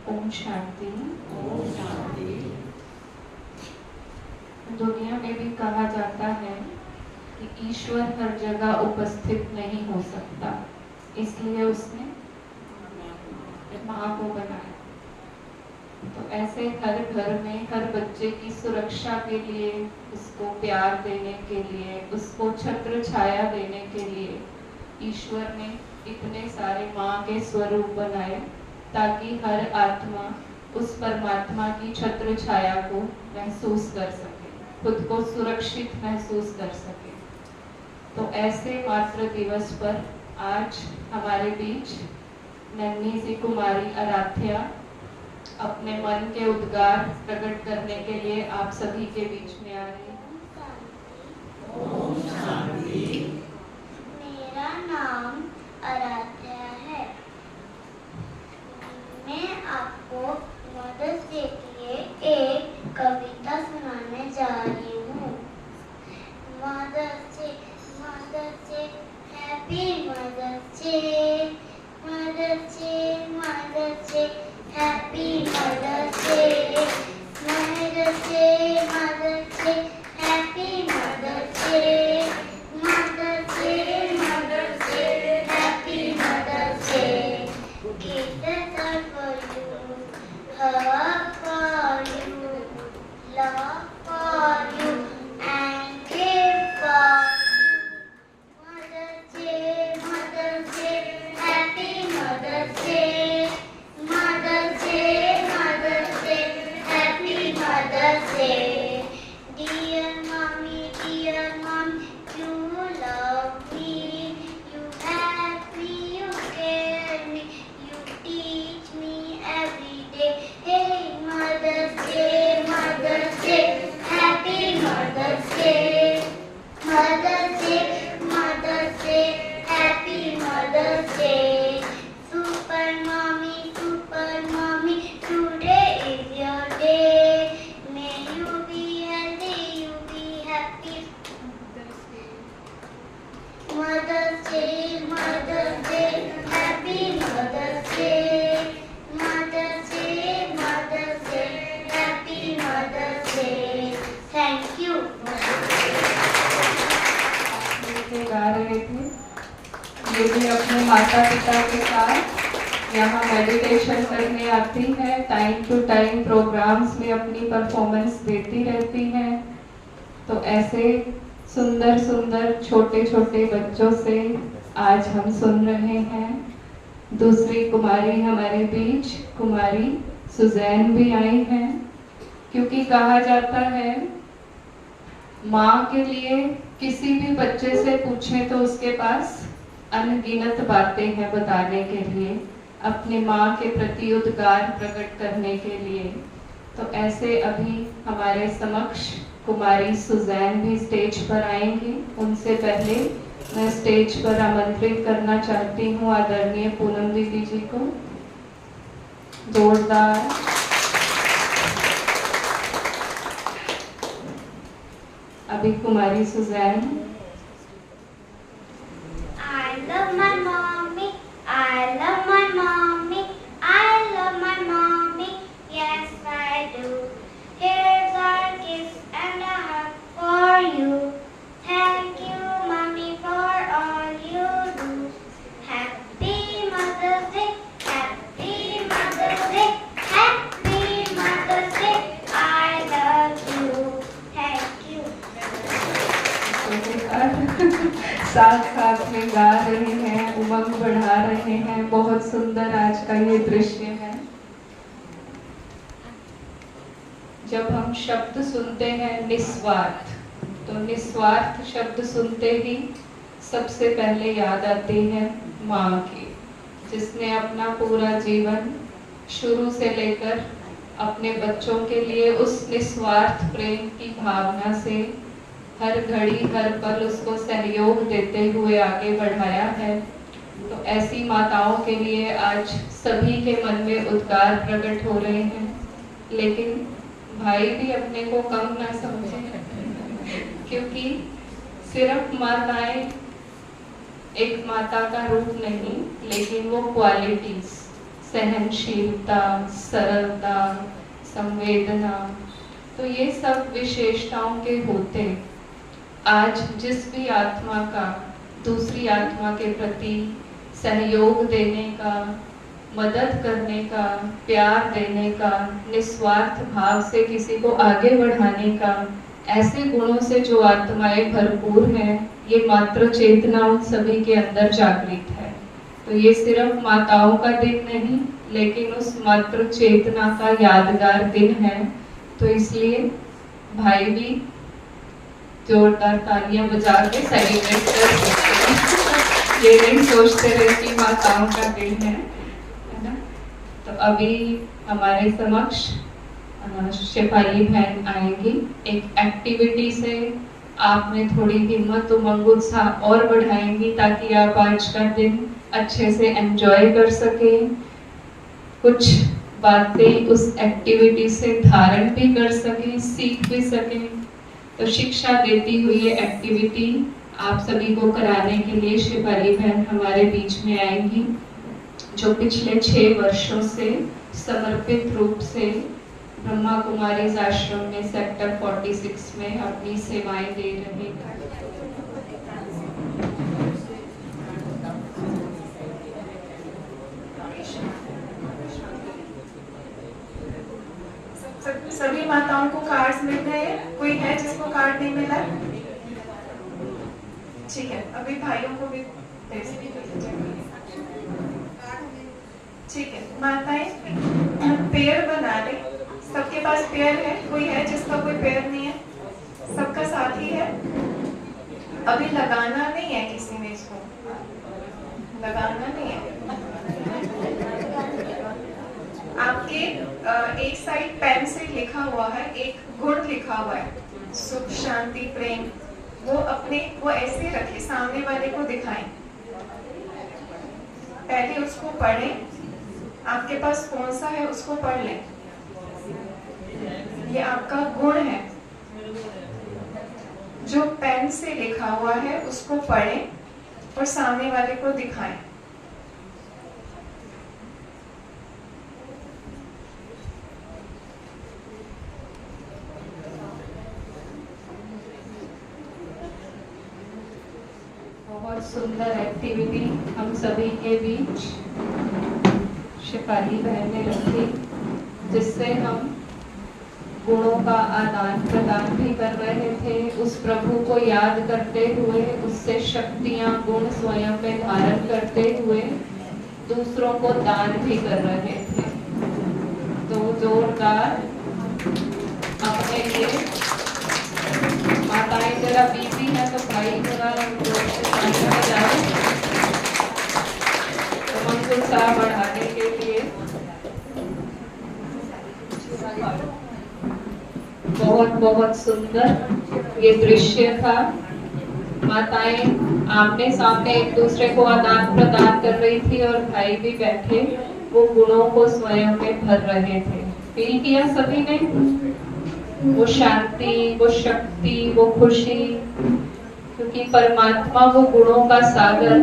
ओम शांति। ओम शांति। दुनिया में भी कहा जाता है कि ईश्वर हर जगह उपस्थित नहीं हो सकता, इसलिए उसने माँ को बनाया। तो ऐसे हर घर में हर बच्चे की सुरक्षा के लिए, उसको प्यार देने के लिए, उसको छत्र छाया देने के लिए ईश्वर ने इतने सारे माँ के स्वरूप बनाए, ताकि हर आत्मा उस परमात्मा की छत्र छाया को महसूस कर सके, खुद को सुरक्षित महसूस कर सके। तो ऐसे मातृ दिवस पर आज हमारे बीच नन्ही सी कुमारी आराध्या अपने मन के उद्गार प्रकट करने के लिए आप सभी के बीच में आ रही है। ओम शांति। मेरा नाम आराध्या है। मैं आपको मदर्स डे के लिए एक कविता सुनाने जा रही हूँ। Mother's Day, happy Mother's Day, Mother's Day, Mother's Day, happy Mother's Day, Mother's Day, Mother's Day, happy Mother's Day, Mother's Day, Mother's Day, happy Mother's Day. Kisses are for you, hug for you, love for you, and give for you. Mother's Day, Mother's Day, Happy Mother's Day. Mother's Day, Mother's Day, Happy Mother's Day. Dear mommy, you love me, you help me, you care me, you teach me every day. Hey, Mother's Day, Mother's Day, Happy Mother's Day. Mother's Day, Mother's Day, Happy Mother's Day. Super mommy, today is your day. May you be healthy, you be happy. Mother's Day, Mother's Day, Happy Mother's Day. Mother's Day, Mother's Day, Happy Mother's Day. Thank you. मिलके गा रहे थे। ये भी अपने माता पिता के साथ यहाँ मेडिटेशन करने आती है, टाइम टू टाइम प्रोग्राम्स में अपनी परफॉर्मेंस देती रहती हैं। तो ऐसे सुंदर सुंदर छोटे छोटे बच्चों से आज हम सुन रहे हैं। दूसरी कुमारी हमारे बीच कुमारी सुजैन भी आई हैं, क्योंकि कहा जाता है माँ के लिए किसी भी बच्चे से पूछें तो उसके पास अनगिनत बातें हैं बताने के लिए, अपने माँ के प्रति उद्गार प्रकट करने के लिए। तो ऐसे अभी हमारे समक्ष कुमारी सुजैन भी स्टेज पर आएंगी। उनसे पहले मैं स्टेज पर आमंत्रित करना चाहती हूँ आदरणीय पूनम दीदी जी को। जोरदार अभी कुमारी Suzanne. I love my mommy, I love my mommy, I love my mommy, yes I do. Here's our kiss and a hug for you. Thank you mommy for all you do. Happy Mother's Day, Happy Mother's Day, Happy Mother's Day, I love you. Thank you. साथ साथ में गा रहे हैं, उमंग बढ़ा रहे हैं। बहुत सुंदर आज का ये दृश्य है। जब हम शब्द सुनते हैं निस्वार्थ, तो निस्वार्थ शब्द सुनते ही सबसे पहले याद आती है माँ की, जिसने अपना पूरा जीवन शुरू से लेकर अपने बच्चों के लिए उस निस्वार्थ प्रेम की भावना से हर घड़ी हर पल उसको सहयोग देते हुए आगे बढ़ाया है। तो ऐसी माताओं के लिए आज सभी के मन में उद्गार प्रकट हो रहे हैं। लेकिन भाई भी अपने को कम ना समझे, क्योंकि सिर्फ माताएं एक माता का रूप नहीं, लेकिन वो क्वालिटीज सहनशीलता, सरलता, संवेदना, तो ये सब विशेषताओं के होते आज जिस भी आत्मा का दूसरी आत्मा के प्रति सहयोग देने का, मदद करने का, प्यार देने का, निस्वार्थ भाव से किसी को आगे बढ़ाने का, ऐसे गुणों से जो आत्माएं भरपूर हैं, ये मातृ चेतना उन सभी के अंदर जागृत है। तो ये सिर्फ माताओं का दिन नहीं, लेकिन उस मातृ चेतना का यादगार दिन है। तो इसलिए भाई भी जोरदार तालियां बजा के सेलिब्रेट कर सकते हैं। ये नहीं सोचते रहे कि माताओं का दिन है ना। तो अभी हमारे समक्ष शेफाली बहन आएंगी। एक एक्टिविटी से आप में थोड़ी हिम्मत, उमंग, उत्साह और बढ़ाएंगी ताकि आप आज का दिन अच्छे से एंजॉय कर सकें, कुछ बातें उस एक्टिविटी से धारण भी कर सकें, सीख भी सकें। तो शिक्षा देती हुई ये एक्टिविटी आप सभी को कराने के लिए शेफाली बहन हमारे बीच में आएंगी, जो पिछले 6 वर्षों से समर्पित रूप से ब्रह्मा कुमारीज आश्रम में सेक्टर 46 में अपनी सेवाएं दे रही हैं। सभी माताओं को कार्ड्स मिल गए? कोई है जिसको कार्ड नहीं मिला? ठीक है, अभी भाइयों को भी ठीक है। माताएं पेड़ बना ले। सबके पास पेड़ है? कोई है जिसका कोई पेड़ नहीं है? सबका साथ ही है। अभी लगाना नहीं है, किसी ने इसको लगाना नहीं है। आपके एक साइड पेन से लिखा हुआ है, एक गुण लिखा हुआ है, सुख, शांति, प्रेम। वो ऐसे रखे, सामने वाले को दिखाएं। पहले उसको पढ़ें। आपके पास कौन सा है उसको पढ़ लें। ये आपका गुण है। जो पेन से लिखा हुआ है उसको पढ़ें और सामने वाले को दिखाएं। बहुत सुंदर एक्टिविटी हम सभी के बीच शेफाली बहन ने रखी, जिससे हम गुणों का आदान प्रदान भी कर रहे थे, उस प्रभु को याद करते हुए, उससे शक्तियां, गुण स्वयं में धारण करते हुए दूसरों को दान भी कर रहे थे। तो जोरदार अपने लिए माताएं जरा बिजी है तो भाई जरा उत्साह बढ़ाने के लिए बहुत बहुत सुंदर ये दृश्य था। माताएं आमने सामने एक दूसरे को आदान प्रदान कर रही थी और भाई भी बैठे वो गुणों को स्वयं में भर रहे थे। फील किया सभी ने वो शांति, वो शक्ति, वो खुशी, क्योंकि परमात्मा वो गुणों का सागर,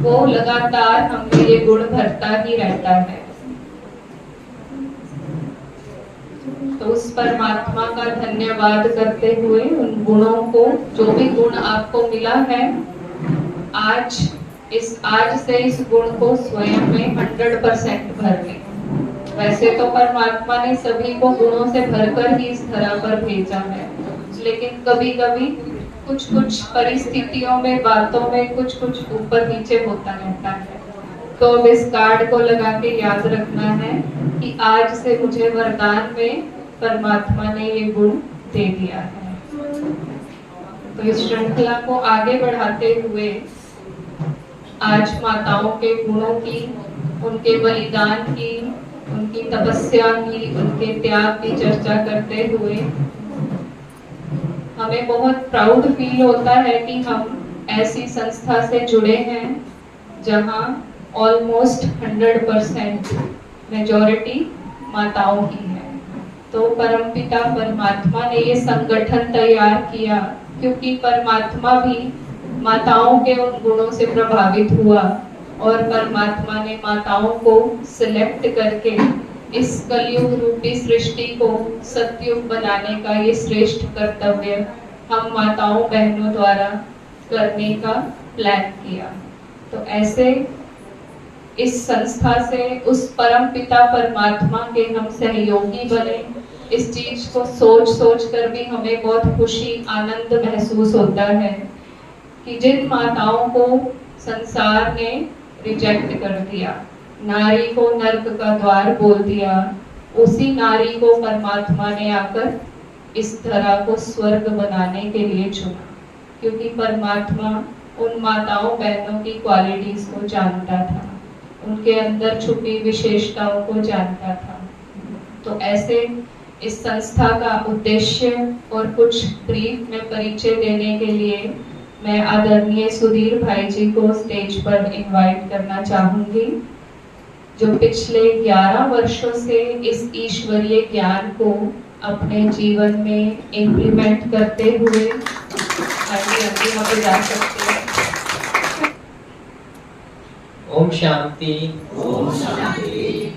वो लगातार हमें ये गुण भरता ही रहता है। तो उस परमात्मा का धन्यवाद करते हुए उन गुणों को, जो भी गुण आपको मिला है, आज से इस गुण को स्वयं में 100% भर लें। वैसे तो परमात्मा ने सभी को गुणों से भरकर ही इस धरा पर भेजा है, लेकिन कभी कभी कुछ परिस्थितियों में, बातों में कुछ ऊपर नीचे होता रहता है। तो अब इस कार्ड को लगा के याद रखना है कि आज से मुझे वरदान में परमात्मा ने ये गुण दे दिया है। तो इस श्रृंखला को आगे बढ़ाते हुए आज माताओं के गुणों की, उनके बलिदान की, उनकी तपस्या की, उनके त्याग की चर्चा करते हुए हमें बहुत प्राउड फील होता है कि हम ऐसी संस्था से जुड़े हैं जहां ऑलमोस्ट 100% मेजॉरिटी माताओं की है। तो परमपिता परमात्मा ने ये संगठन तैयार किया क्योंकि परमात्मा भी माताओं के उन गुणों से प्रभावित हुआ और परमात्मा ने माताओं को सिलेक्ट करके इस कलयुग रूपी सृष्टि को सतयुग बनाने का ये श्रेष्ठ कर्तव्य हम माताओं बहनों द्वारा करने का प्लान किया। तो ऐसे इस संस्था से उस परम पिता परमात्मा के हम सहयोगी बने। इस चीज को सोच सोच कर भी हमें बहुत खुशी आनंद महसूस होता है कि जिन माताओं को संसार ने रिजेक्ट कर दिया, नारी को नर्क का द्वार बोल दिया, उसी नारी को परमात्मा ने आकर इस धरा को स्वर्ग बनाने के लिए चुना, क्योंकि परमात्मा उन माताओं बहनों की क्वालिटीज को जानता था, उनके अंदर छुपी विशेषताओं को जानता था। तो ऐसे इस संस्था का उद्देश्य और कुछ ब्रीफ में परिचय देने के लिए मैं आदरणीय सुधीर भाई जी को स्टेज पर इनवाइट करना चाहूंगी, जो पिछले 11 वर्षों से इस ईश्वरीय ज्ञान को अपने जीवन में इम्प्लीमेंट करते हुए आगे यहाँ पे जा सकते हैं। ओम शांति। ओम शांति।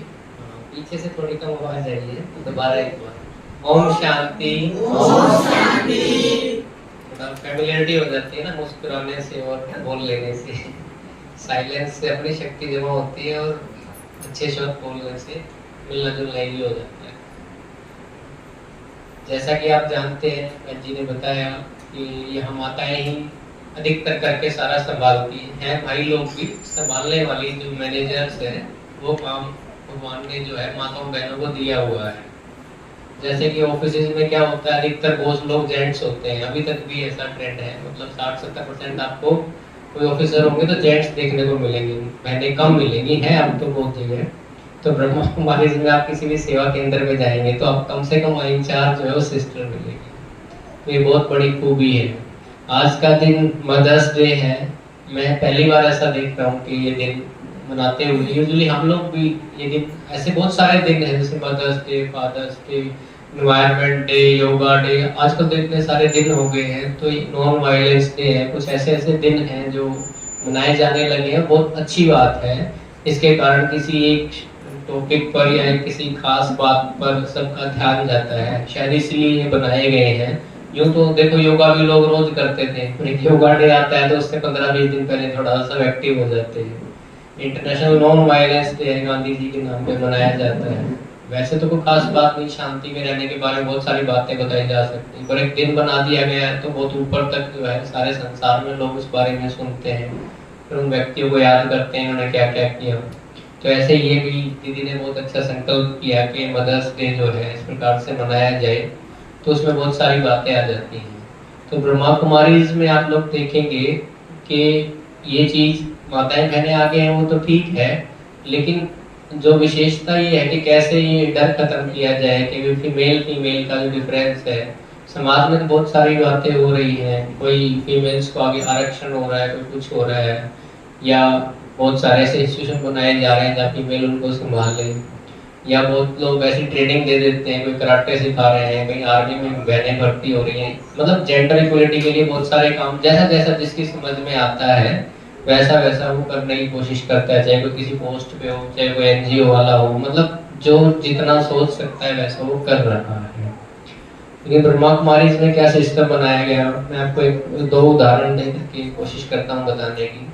पीछे से थोड़ी कम आवाज आई है, तो दोबारा एक बार ओम शांति। ओम शांति। थोड़ा फैमिलियरिटी हो जाती है ना मुस्कुराने से और बोल लेने से, साइलेंस से अपनी शक्ति जमा होती है और अच्छे शब्द बोलने से मिलना जुलना भी हो जाता है। जैसा कि आप जानते हैं, बहन जी ने बताया कि यहाँ माताएं ही अधिकतर करके सारा संभालती हैं। भाई लोग भी संभालने वाली जो मैनेजर्स है, वो काम भगवान ने जो है माताओं बहनों को दिया हुआ है। जैसे कि ऑफिस में क्या होता है, अधिकतर बॉस लोग जेंट्स होते हैं, अभी तक भी ऐसा ट्रेंड है, मतलब 60-70% आपको कोई ऑफिसर होंगे तो जेंट्स देखने को मिलेंगे, बहनें कम मिलेंगी, है अब तो बहुत जगह। तो ब्रह्मा कुमारी में आप किसी भी सेवा केंद्र में जाएंगे तो आप कम से कम इंचार्ज जो है वो सिस्टर मिलेगी। तो ये बहुत बड़ी खूबी है। आज का दिन मदर्स डे है, मैं पहली बार ऐसा देख रहा हूँ कि ये दिन मनाते हुए। यूजुअली हम लोग भी ये दिन, ऐसे बहुत सारे दिन हैं जैसे Mother's Day, Father's Day, Environment Day, Yoga Day, आजकल तो इतने सारे दिन हो गए हैं। तो नॉन वायलेंस डे है, कुछ ऐसे ऐसे दिन हैं जो मनाए जाने लगे हैं। बहुत अच्छी बात है। इसके कारण किसी एक टॉपिक पर या किसी खास बात पर सबका ध्यान जाता है, शायद इसलिए ये बनाए गए हैं। यूँ तो देखो योगा भी लोग रोज करते थे, एक योगा डे आता है तो उससे 15-20 दिन पहले थोड़ा सा एक्टिव हो जाते हैं। International non violence day Gandhi ji के नाम पे मनाया जाता है। वैसे तो कोई खास बात नहीं, शांति में रहने के बारे में बहुत सारी बातें बताई जा सकती हैं, पर एक दिन बना दिया गया है तो बहुत ऊपर तक जो है सारे संसार में लोग इस बारे में सुनते हैं, फिर उन व्यक्तियों को याद करते हैं उन्होंने क्या क्या किया। तो ऐसे ये भी दीदी ने बहुत अच्छा संकल्प किया कि मदर्स डे जो है इस प्रकार से मनाया जाए, तो उसमें बहुत सारी बातें आ जाती हैं। तो ब्रह्मा कुमारीज में आप लोग देखेंगे कि ये चीज माताएं बहनें आगे हैं वो तो ठीक है, लेकिन जो विशेषता ये है कि कैसे ये डर खत्म किया जाए कि फीमेल का जो डिफरेंस है। समाज में तो बहुत सारी बातें हो रही हैं, कोई फीमेल्स को आगे आरक्षण हो रहा है, कोई कुछ हो रहा है, या बहुत सारे ऐसे इंस्टीट्यूशन बनाए जा रहे हैं जहाँ फीमेल उनको संभाल ले, या बहुत लोग ऐसी ट्रेनिंग दे देते हैं, कोई कराटे सिखा रहे हैं, कहीं आर्मी में बहनें भर्ती हो रही हैं। मतलब जेंडर इक्वलिटी के लिए बहुत सारे काम जैसा जैसा जिसकी समझ में आता है वैसा वैसा वो करने की कोशिश करता है, चाहे कोई किसी पोस्ट पे हो, चाहे कोई NGO वाला हो, मतलब जो जितना सोच सकता है वैसा वो कर रहा है। लेकिन ब्रह्मा कुमारी में क्या सिस्टम बनाया गया, मैं आपको एक 2 उदाहरण देकर के कोशिश करता हूँ बताने की।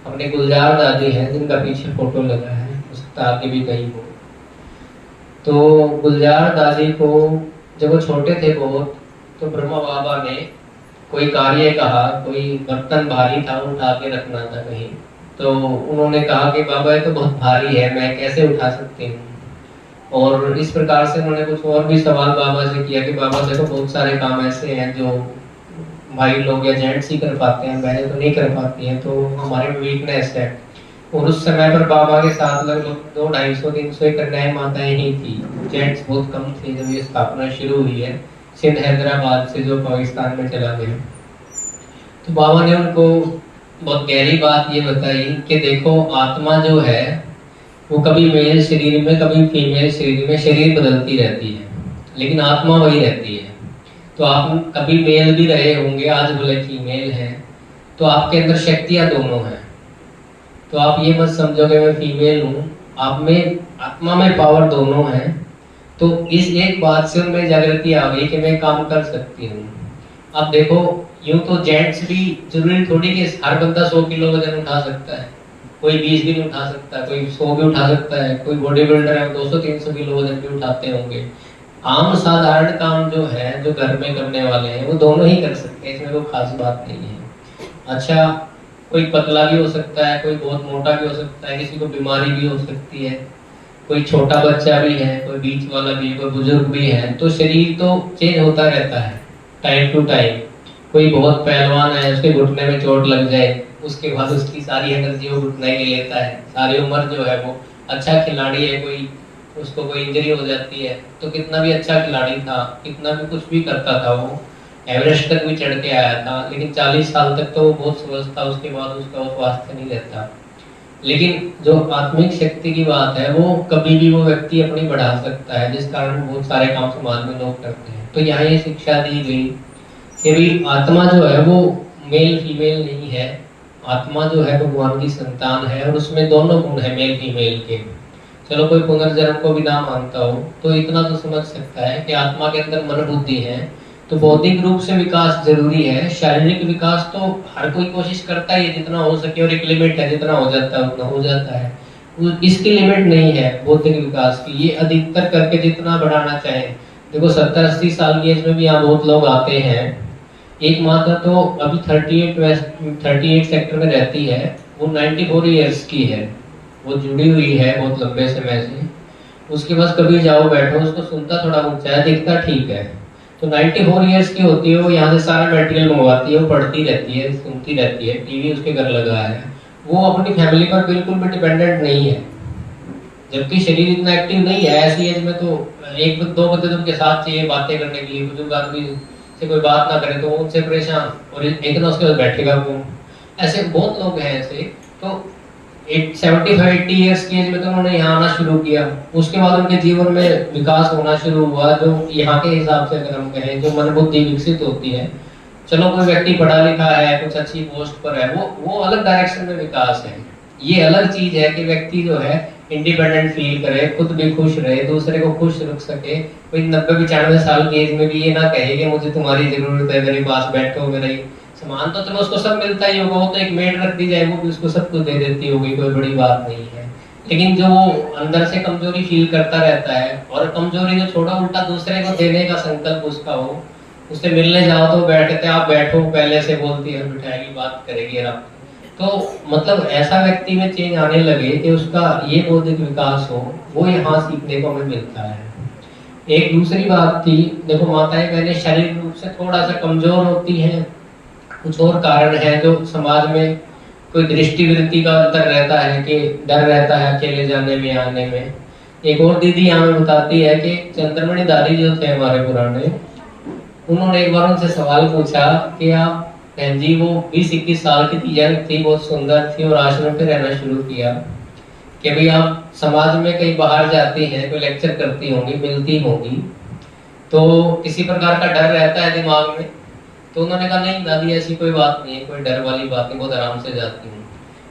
अपने गुलजार दादी हैं जिनका पीछे फोटो लगा है, हो सकता आगे भी कहीं हो। तो गुलजार दादी को जब वो छोटे थे बहुत, तो ब्रह्मा बाबा ने कोई कार्य कहा, कोई बर्तन भारी था उठा के रखना था कहीं, तो उन्होंने कहा कि बाबा ये तो बहुत भारी है, मैं कैसे उठा सकती हूँ। और इस प्रकार से उन्होंने कुछ और भी सवाल बाबा से किया कि बाबा देखो बहुत सारे काम ऐसे हैं जो भाई लोग या जेंट्स ही कर पाते हैं, बहनें तो नहीं कर पाती हैं, तो हमारे में वीकनेस है। और उस समय पर बाबा के साथ लगभग 200-250-300 कन्याएं माताएं ही थी, जेंट्स बहुत कम थे जब ये स्थापना शुरू हुई है सिंध हैदराबाद से जो पाकिस्तान में चला गया। तो बाबा ने उनको बहुत गहरी बात ये बताई कि देखो आत्मा जो है वो कभी मेल शरीर में कभी फीमेल शरीर में शरीर बदलती रहती है, लेकिन आत्मा वही रहती है। तो आप कभी मेल भी रहे होंगे, आज भले फीमेल है, तो आपके अंदर शक्तियां दोनों हैं। तो आप ये मत समझो कि मैं फीमेल हूँ, आप में आत्मा में पावर दोनों है। तो इस एक बात से उनमें जागृति आ गई कि मैं काम कर सकती हूँ। अब देखो यूं तो जेंट्स भी जरूरी थोड़ी कि हर बंदा 100 किलो वजन उठा सकता है, कोई 20 भी नहीं उठा सकता, कोई 100 भी उठा सकता है, कोई बॉडी बिल्डर है 200-300 किलो वजन भी उठाते होंगे। आम साधारण काम जो है, जो घर में करने वाले हैं, वो दोनों ही कर सकते हैं, इसमें कोई खास बात नहीं है। अच्छा, कोई पतला भी हो सकता है, कोई बहुत मोटा भी हो सकता है, किसी को बीमारी भी हो सकती है, कोई छोटा बच्चा भी है, कोई बीच वाला भी है, कोई बुजुर्ग भी है। तो शरीर तो चेंज होता रहता है टाइम टू टाइम। कोई बहुत पहलवान है, उसके घुटने में चोट लग जाए, उसके बाद उसकी सारी एनर्जी वो घुटना ही ले लेता है, सारी उम्र जो है वो अच्छा खिलाड़ी है, कोई उसको कोई इंजरी हो जाती है, तो कितना भी अच्छा खिलाड़ी था, कितना भी कुछ भी करता था, वो एवरेस्ट तक भी चढ़ के आया था, लेकिन 40 साल तक तो वो बहुत स्वस्थ था, उसके बाद उसका वो स्वास्थ्य नहीं रहता। लेकिन जो आत्मिक शक्ति की बात है, वो कभी भी वो व्यक्ति अपनी बढ़ा सकता है, जिस कारण बहुत सारे काम समाज में लोग करते हैं। तो यहाँ ये शिक्षा दी गई कि भी आत्मा जो है वो मेल फीमेल नहीं है, आत्मा जो है भगवान की संतान है, और उसमें दोनों गुण है मेल फीमेल के। चलो कोई पुनर्जन्म को भी ना मानता हो तो इतना तो समझ सकता है कि आत्मा के अंदर मन बुद्धि है, तो बौद्धिक रूप से विकास जरूरी है। शारीरिक विकास तो हर कोई कोशिश करता है जितना हो सके, और एक लिमिट है, जितना हो जाता है उतना हो जाता है, इसकी लिमिट नहीं है बौद्धिक विकास की। ये अधिकतर करके जितना बढ़ाना चाहे। देखो 70-80 साल की एज में भी यहाँ बहुत लोग आते हैं। एक माता तो अभी 38 सेक्टर में रहती है, वो 94 ईयर्स की है, वो जुड़ी हुई है बहुत लंबे समय से। उसके पास कभी जाओ बैठो, उसको सुनता थोड़ा ऊंचा है, दिखता ठीक है। तो 94 ईयर्स की होती है, वो यहाँ से सारा मटेरियल मंगवाती है, वो पढ़ती रहती है, सुनती रहती है, टीवी उसके घर लगा है, वो अपनी फैमिली पर बिल्कुल भी डिपेंडेंट नहीं है, जबकि शरीर इतना एक्टिव नहीं है। ऐसी एज में तो 1-2 बंदे तो उनके साथ चाहिए बातें करने के लिए, बुजुर्ग आदमी से कोई बात ना करे तो उनसे परेशान, और इतना उसके बाद बैठेगा वो। ऐसे बहुत लोग हैं ऐसे। तो 75-80 ईयर्स की एज में तो उन्होंने यहाँ आना शुरू किया। उसके बाद उनके जीवन में विकास होना शुरू हुआ, जो यहाँ के हिसाब से अगर हम कहें, जो मन बुद्धि विकसित होती है। चलो कोई व्यक्ति पढ़ा लिखा है, कुछ अच्छी पोस्ट पर है, वो अलग डायरेक्शन में विकास है। ये अलग चीज है कि व्यक्ति जो है इंडिपेंडेंट फील करे, खुद भी खुश रहे, दूसरे को खुश रख सके। कोई 90-95 साल की एज में भी ये ना कहे कि मुझे तुम्हारी जरूरत है, मेरे पास बैठो, मेरा सामान तो चलो उसको सब मिलता ही होगा, वो तो एक मेड रख दी जाए, वो भी उसको सब कुछ दे देती होगी, कोई बड़ी बात नहीं है। लेकिन जो वो अंदर से कमजोरी फील करता रहता है, और कमजोरी जो छोटा उल्टा दूसरे को देने का संकल्प उसका हो, उससे मिलने जाओ तो बैठते आप बैठो, पहले से बोलती है, बिठाएगी, बात करेगी आप। तो मतलब ऐसा व्यक्ति में चेंज आने लगे कि उसका ये बौद्धिक विकास हो, वो यहाँ सीखने को हमें मिलता है। एक दूसरी बात थी, देखो माताएं बहनें शारीरिक रूप से थोड़ा सा कमजोर होती हैं, कुछ और कारण है जो समाज में कोई दृष्टिवृत्ति का अंतर रहता है, कि डर रहता है अकेले जाने में आने में। एक और दीदी हमें बताती है कि चंद्रमणि दादी जो थे हमारे पुराने, उन्होंने एक बार उनसे सवाल पूछा कि आप बहन जी, वो 20-21 साल की यंग थी, बहुत सुंदर थी, और आश्रम पे रहना शुरू किया कि भाई आप समाज में कहीं बाहर जाती हैं, कोई लेक्चर करती होंगी, मिलती होंगी, तो किसी प्रकार का डर रहता है दिमाग में। तो उन्होंने कहा नहीं दादी ऐसी कोई बात नहीं है, कोई डर वाली बात नहीं, बहुत आराम से जाती हूँ।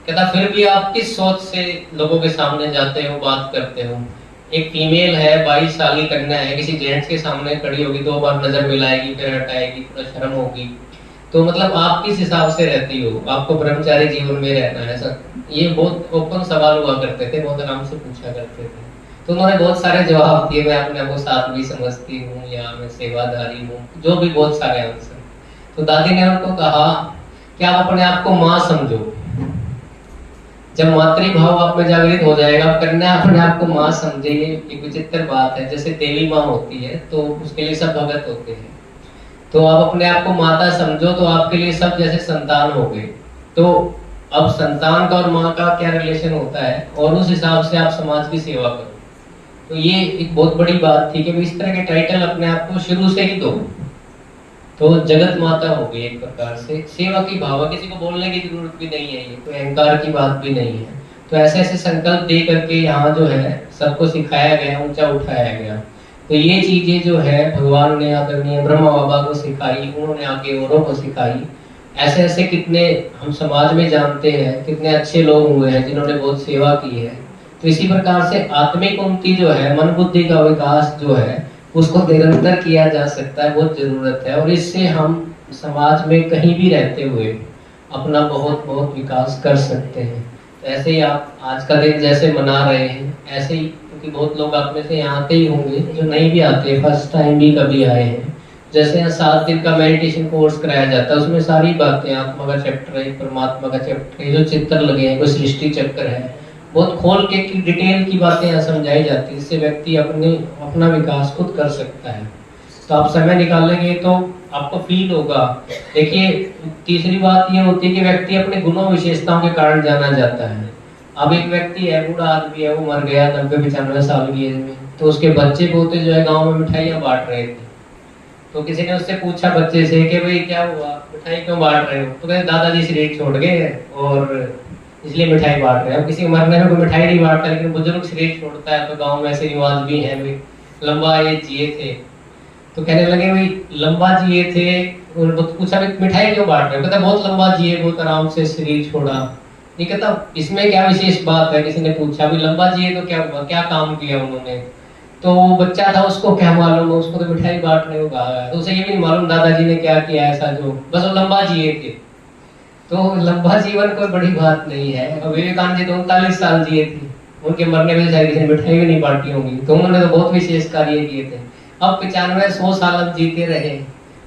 कहता फिर भी आप किस सोच से लोगों के सामने जाते हो, बात करते हो? एक फीमेल है, 22 साल की कन्या है, किसी जेंट्स के सामने खड़ी होगी, 2 बार नजर मिलाएगी, फिर हटाएगी, थोड़ा शर्म होगी। तो मतलब आप किस हिसाब से रहती हो? आपको ब्रह्मचारी जीवन में रहना है सर? ये बहुत ओपन सवाल हुआ करते थे, बहुत आराम से पूछा करते थे। तो उन्होंने बहुत सारे जवाब दिए, मैं अपने आप को साध्वी समझती हूँ, या मैं सेवादारी हूँ, जो भी बहुत सारे आंसर। तो दादी ने उनको कहा कि आप अपने आप को माँ समझो। जब मातृभाव आप में जागृत हो जाएगा, कन्या अपने आप को माँ समझे, ये एक विचित्र बात है। जैसे देवी माँ होती है तो उसके लिए सब भगत होते हैं, तो आप अपने आप को माता समझो, तो आपके लिए सब जैसे संतान हो गए। तो अब संतान का और माँ का क्या रिलेशन होता है, और उस हिसाब से आप समाज की सेवा करो। तो ये एक बहुत बड़ी बात थी कि इस तरह के टाइटल अपने आप को शुरू से ही दो। तो जगत माता हो गई एक प्रकार से, सेवा की भाव, किसी को बोलने की जरूरत भी नहीं है, ये कोई अहंकार की बात भी नहीं है। तो ऐसे ऐसे संकल्प दे करके यहाँ जो है सबको सिखाया गया, ऊंचा उठाया गया। तो ये चीजें जो है भगवान ने आदरणीय ब्रह्मा बाबा को सिखाई, उन्होंने आगे औरों को सिखाई, ऐसे ऐसे कितने हम समाज में जानते हैं, कितने अच्छे लोग हुए हैं जिन्होंने बहुत सेवा की है। तो इसी प्रकार से आत्मिक उन्नति जो है, मन बुद्धि का विकास जो है, उसको निरंतर किया जा सकता है, बहुत जरूरत है। और इससे हम समाज में कहीं भी रहते हुए अपना बहुत बहुत विकास कर सकते हैं। तो ऐसे ही आप आज का दिन जैसे मना रहे हैं, ऐसे ही, क्योंकि बहुत लोग आप में से यहाँ आते ही होंगे जो नहीं भी आते, फर्स्ट टाइम भी कभी आए हैं। जैसे यहाँ 7 दिन का मेडिटेशन कोर्स कराया जाता है, उसमें सारी बातें, आत्मा का चैप्टर है, परमात्मा का चैप्टर है, जो चित्र लगे हैं, कोई सृष्टि चक्र है, बहुत खोल के डिटेल की बातें यहाँ समझाई जाती है। इससे व्यक्ति अपना विकास खुद कर सकता है। तो आप समय निकालेंगे तो आपको फील होगा। देखिए, तीसरी बात ये होती है कि व्यक्ति अपने गुणों विशेषताओं के कारण जाना जाता है। अब एक व्यक्ति है, बूढ़ा आदमी है, वो मर गया 90-95 साल की एज में, तो उसके बच्चे पोते जो है गांव में मिठाइयाँ बांट रहे थे। तो किसी ने उससे पूछा बच्चे से कि भाई क्या हुआ, मिठाई क्यों बांट रहे हो? तो कहते दादाजी शरीर छोड़ गए और इसलिए मिठाई बांट रहे हैं। अब किसी मरने में कोई मिठाई नहीं बांटता, लेकिन बुजुर्ग शरीर छोड़ता है तो गाँव में ऐसे रिवाज भी है, भाई लंबा ये जिए थे। तो कहने लगे भाई लंबा जिए थे, और पूछा मिठाई क्यों बांट रहे हो? कहता बहुत लंबा जिए, बहुत आराम से शरीर छोड़ा। ये कहता इसमें क्या विशेष बात है? किसी ने पूछा भी लंबा जिए तो क्या हुआ, क्या काम किया उन्होंने? तो वो बच्चा था, उसको क्या मालूम, उसको तो मिठाई बांटने को कहा गया, तो उसे ये भी नहीं मालूम दादाजी ने क्या किया ऐसा, जो बस वो लंबा जिए थे। तो लंबा जीवन कोई बड़ी बात नहीं है। विवेकानंद जी तो 39 साल जिए थे, उनके मरने में शायद किसी ने मिठाई भी नहीं बांटी होगी, तो उन्होंने तो बहुत विशेष कार्य किए थे। अब 95-100 साल अब जीते रहे,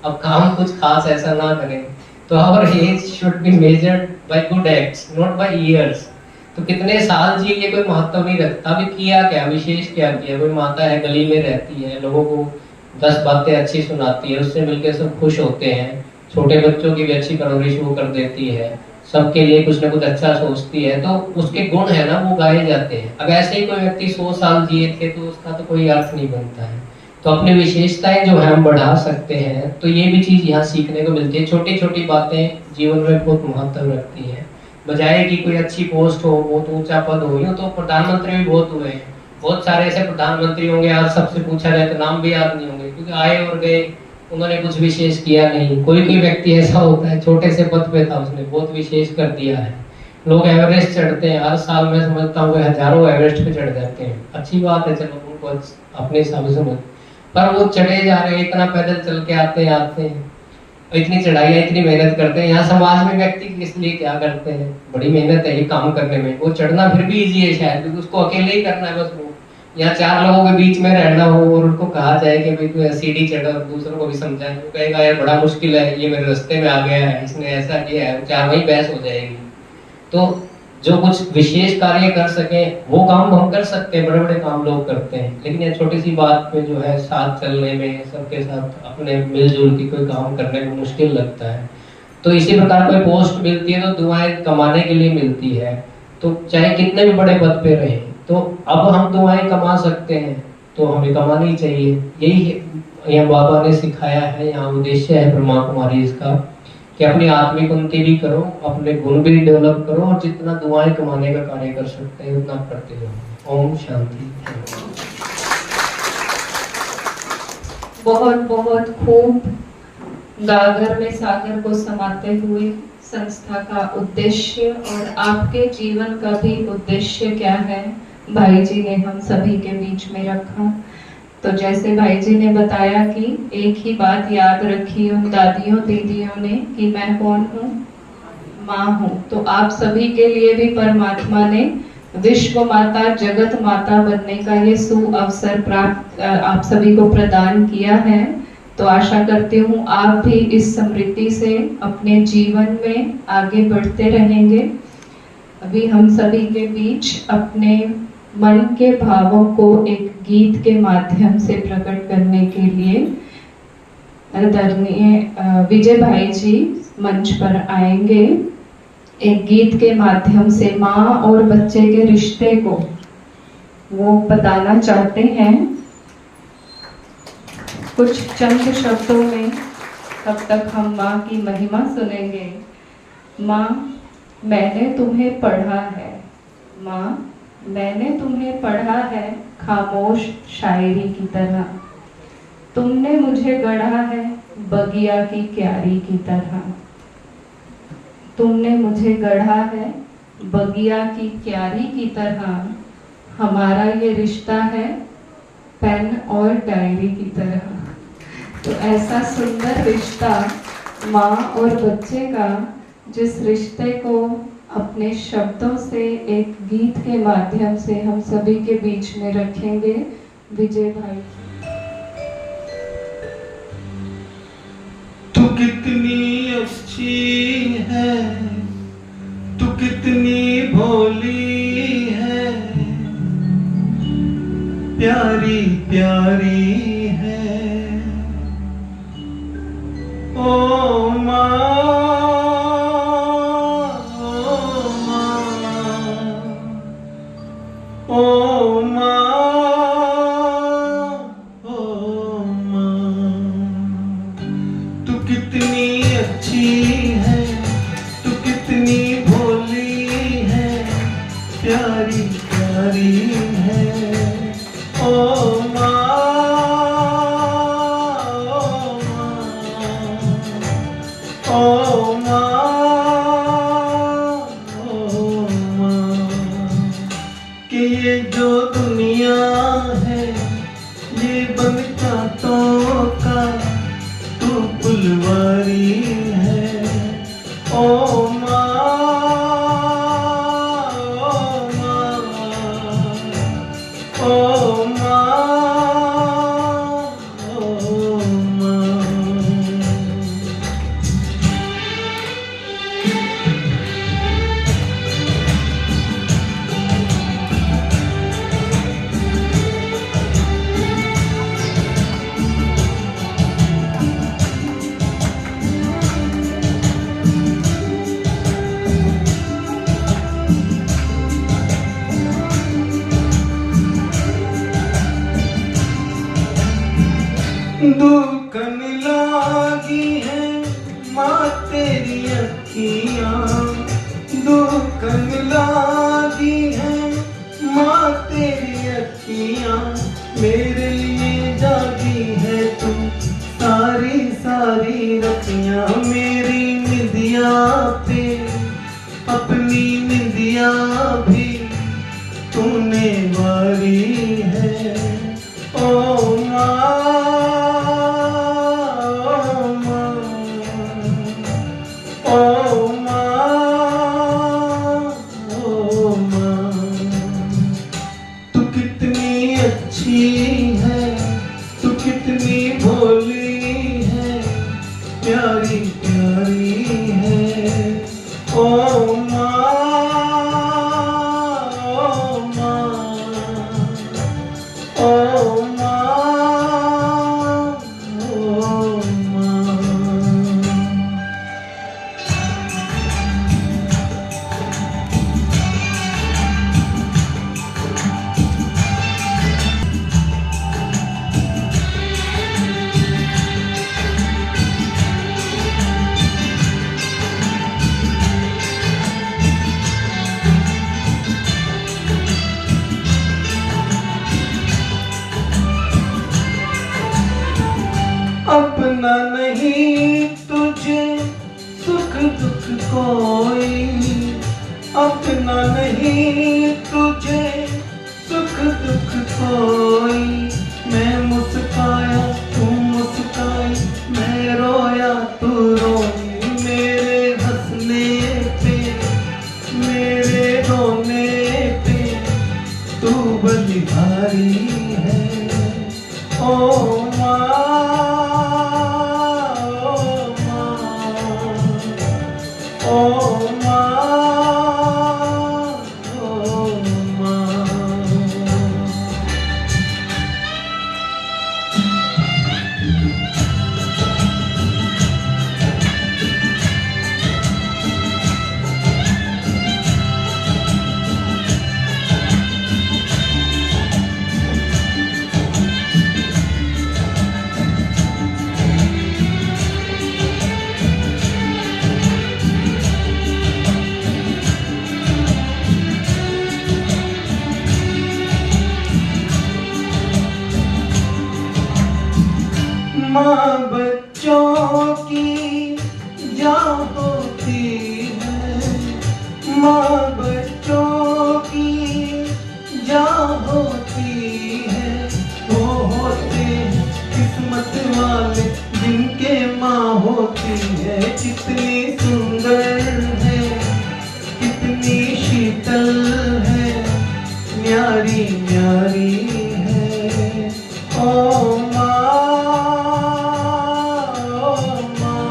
अब काम कुछ खास ऐसा ना करें। तो our age should be measured by good acts, not by years. तो कितने साल जी ये कोई महत्व नहीं रखता, अभी किया क्या, विशेष क्या किया। कोई माता है गली में रहती है, लोगों को 10 बातें अच्छी सुनाती है, उससे मिलकर सब खुश होते हैं। छोटे बच्चों की भी अच्छी परवरिश वो कर देती है, सबके लिए कुछ ना कुछ अच्छा सोचती है, तो उसके गुण है ना वो गाए जाते हैं। अब ऐसे ही कोई व्यक्ति 100 साल जिए थे तो उसका तो कोई अर्थ नहीं बनता है। तो अपनी विशेषताएं जो है हम बढ़ा सकते हैं। तो ये भी चीज यहाँ सीखने को मिलती है। छोटी छोटी बातें जीवन में बहुत महत्व रखती है। बजाय कि कोई अच्छी पोस्ट हो, बहुत ऊंचा पद हो, यूं तो प्रधानमंत्री भी बहुत हुए हैं, बहुत सारे ऐसे प्रधानमंत्री होंगे, आज सबसे पूछा जाए तो नाम भी याद नहीं होंगे, क्योंकि आए और गए, उन्होंने कुछ विशेष किया नहीं। कोई कोई व्यक्ति ऐसा होता है, छोटे से पद पे था, उसने बहुत विशेष कर दिया है। लोग एवरेस्ट चढ़ते हैं, हर साल मैं समझता हूँ हजारों एवरेस्ट पे चढ़ जाते हैं, अच्छी बात है, चलो उनको अपने हिसाब से समझ, पर वो चढ़े जा रहे हैं, इतना पैदल चल के आते हैं, इतनी चढ़ाइयाँ, इतनी मेहनत करते हैं। यहाँ समाज में व्यक्ति किस लिए क्या करते हैं, बड़ी मेहनत है ये काम करने में। वो चढ़ना फिर भी इजी है शायद, क्योंकि उसको अकेले ही करना है बस। वो यहाँ 4 लोगों के बीच में रहना हो और उनको कहा जाए कि भाई तू सीढ़ी चढ़, और दूसरों को भी समझाए, वो कहेगा यार बड़ा मुश्किल है, ये मेरे रास्ते में आ गया है, इसने ऐसा किया है, 4 वही बहस हो जाएगी। तो जो कुछ विशेष कार्य कर सके वो काम हम कर सकते हैं, बड़े बड़े काम लोग करते हैं, लेकिन ये छोटी सी बात में जो है साथ चलने में, सबके साथ अपने मिलजुल के कोई काम करने में मुश्किल लगता है। तो इसी प्रकार कोई पोस्ट मिलती है तो दुआएं कमाने के लिए मिलती है, तो चाहे कितने भी बड़े पद पे रहे, तो अब हम दुआएं कमा सकते हैं तो हमें कमानी चाहिए। यही यहाँ बाबा ने सिखाया है, यहाँ उद्देश्य है ब्रह्मा कुमारी इसका, कि अपनी आत्मिक उन्नति भी करो, अपने गुण भी डेवलप करो, और जितना दुआएं कमाने का कार्य कर सकते हैं उतना करते रहो। ओम शांति। बहुत बहुत खूब गागर में सागर को समाते हुए संस्था का उद्देश्य और आपके जीवन का भी उद्देश्य क्या है भाई जी ने हम सभी के बीच में रखा। तो जैसे भाई जी ने बताया कि एक ही बात याद रखी उन दादियों दीदियों ने कि मैं कौन हूँ, माँ हूँ। तो आप सभी के लिए भी परमात्मा ने विश्व माता, जगत माता बनने का ये सुअवसर प्राप्त आप सभी को प्रदान किया है। तो आशा करती हूँ आप भी इस समृद्धि से अपने जीवन में आगे बढ़ते रहेंगे। अभी हम सभी के बीच अपने मन के भावों को एक गीत के माध्यम से प्रकट करने के लिए आदरणीय विजय भाई जी मंच पर आएंगे। एक गीत के माध्यम से माँ और बच्चे के रिश्ते को वो बताना चाहते हैं कुछ चंद शब्दों में। तब तक हम माँ की महिमा सुनेंगे। माँ मैंने तुम्हें पढ़ा है, माँ मैंने तुम्हें पढ़ा है खामोश शायरी की तरह, तुमने मुझे गढ़ा है बगिया की क्यारी की तरह। तुमने मुझे गढ़ा है बगिया की क्यारी की तरह, हमारा ये रिश्ता है पेन और डायरी की तरह। तो ऐसा सुंदर रिश्ता माँ और बच्चे का, जिस रिश्ते को अपने शब्दों से एक गीत के माध्यम से हम सभी के बीच में रखेंगे विजय भाई। तू कितनी अच्छी है, तू कितनी भोली है, प्यारी प्यारी है ओ माँ, ओ माँ, ओ माँ। तू कितनी अच्छी है, तू कितनी भोली है, प्यारी प्यारी है ओ माँ, ओ माँ, ओ माँ। कि ये जो दुनिया है ये बन कांटों का तू फुलवारी है ओ माँ, ओ माँ, ओ माँ। दुखन लागी है माँ तेरी अखियाँ, दुखन लागी है माँ तेरी अखियाँ, मेरे लिए जागी है तू सारी सारी रतियाँ, मेरी निंदिया पे अपनी निंदिया भी तूने वारी है ओ माँ, प्यारी प्यारी है ओ माँ, ओ माँ, ओ माँ, ओ माँ। अपना नहीं तुझे सुख दुख कोई, अपना नहीं तुझे सुख दुख कोई, मैं मुस्काया तू मुस्काई, मैं रोया तू रोई, मेरे हंसने पे मेरे रोने पे तू बलिहारी है ओ माँ, ओ माँ, ओ माँ। माँ बच्चों की जान होती है, जहाँ होती है वो होते हैं किस्मत वाले जिनके माँ होती है। कितनी सुंदर है, कितनी शीतल है, न्यारी न्यारी है। ओ माँ, ओ माँ,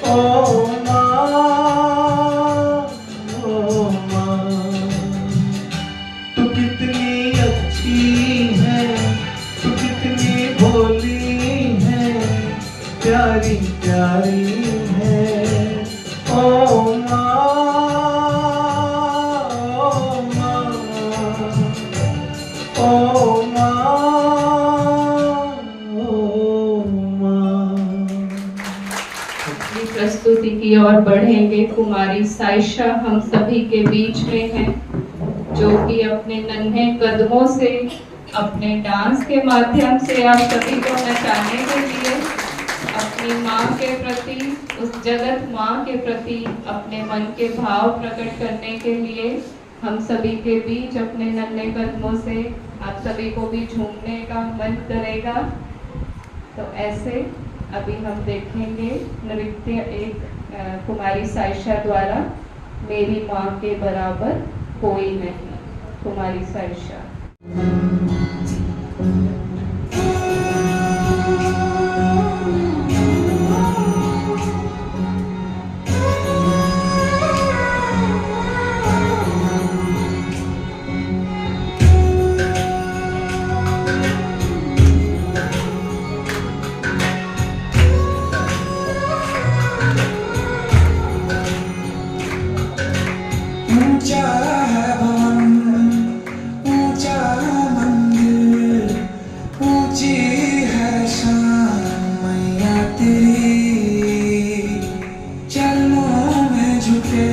ओ माँ, ओ माँ, तू कितनी अच्छी है, तू कितनी भोली है, प्यारी प्यारी है। ओ माँ, ओ माँ, ओ माँ, ओ माँ। अपनी प्रस्तुति की ओर बढ़ेंगे। कुमारी साइशा हम सभी के बीच में है, जो कि अपने नन्हे कदमों से, अपने डांस के माध्यम से आप सभी को नचाने के लिए, अपनी माँ के प्रति, उस जगत माँ के प्रति अपने मन के भाव प्रकट करने के लिए हम सभी के बीच अपने नन्हे कदमों से आप सभी को भी झूमने का मन करेगा। तो ऐसे अभी हम देखेंगे नृत्य एक कुमारी साइशा द्वारा, मेरी माँ के बराबर कोई नहीं। कुमारी साइशा। ऊंचा है भवन, ऊंचा मंदिर, ऊंची है शान मैया तेरी। चरणों में झुके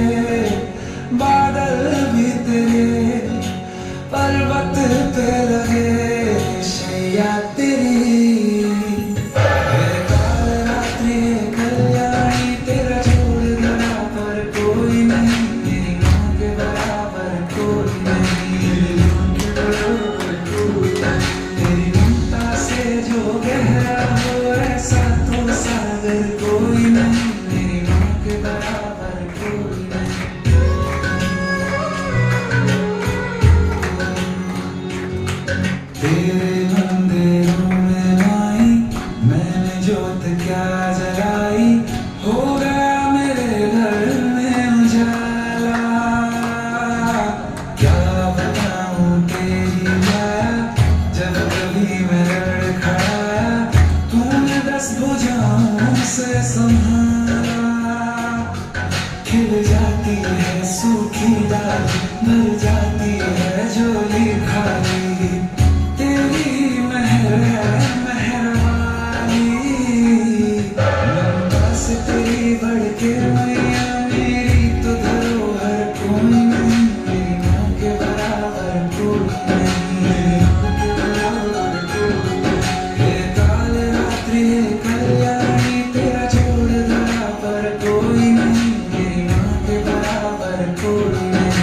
बादल भी तेरे, पर्वत पे लगे शैया तेरी। काल रात्रि कल्याणी तेरा छोड़ धरा पर कोई नहीं, मेरी माँ के बराबर कोई नहीं। तेरी ममता से जो गहरा हो ऐसा तो सागर कोई नहीं, मेरी माँ के बराबर कोई नहीं। तेरे मंदिरों में आई मैंने जोत क्या जलाई, हो गया मेरे घर में उजाला। क्या बताऊं तेरी माया, जब कभी मैं लड़खड़ाया तूने 10 भुजाओं से संभाला। खिल जाती है सूखी डाली, भर जाती है झोली खाली, तेरी मेहर है मेहरबानी। लंबा से तेरी बढ़ के मैया मेरी तो धरोहर कोई नहीं, मेरी माँ के बराबर कोई नहीं। हे काल रात्रि कल्याणी तेरा छोड़ धरा पर कोई नहीं, मेरी माँ के बराबर कोई नहीं।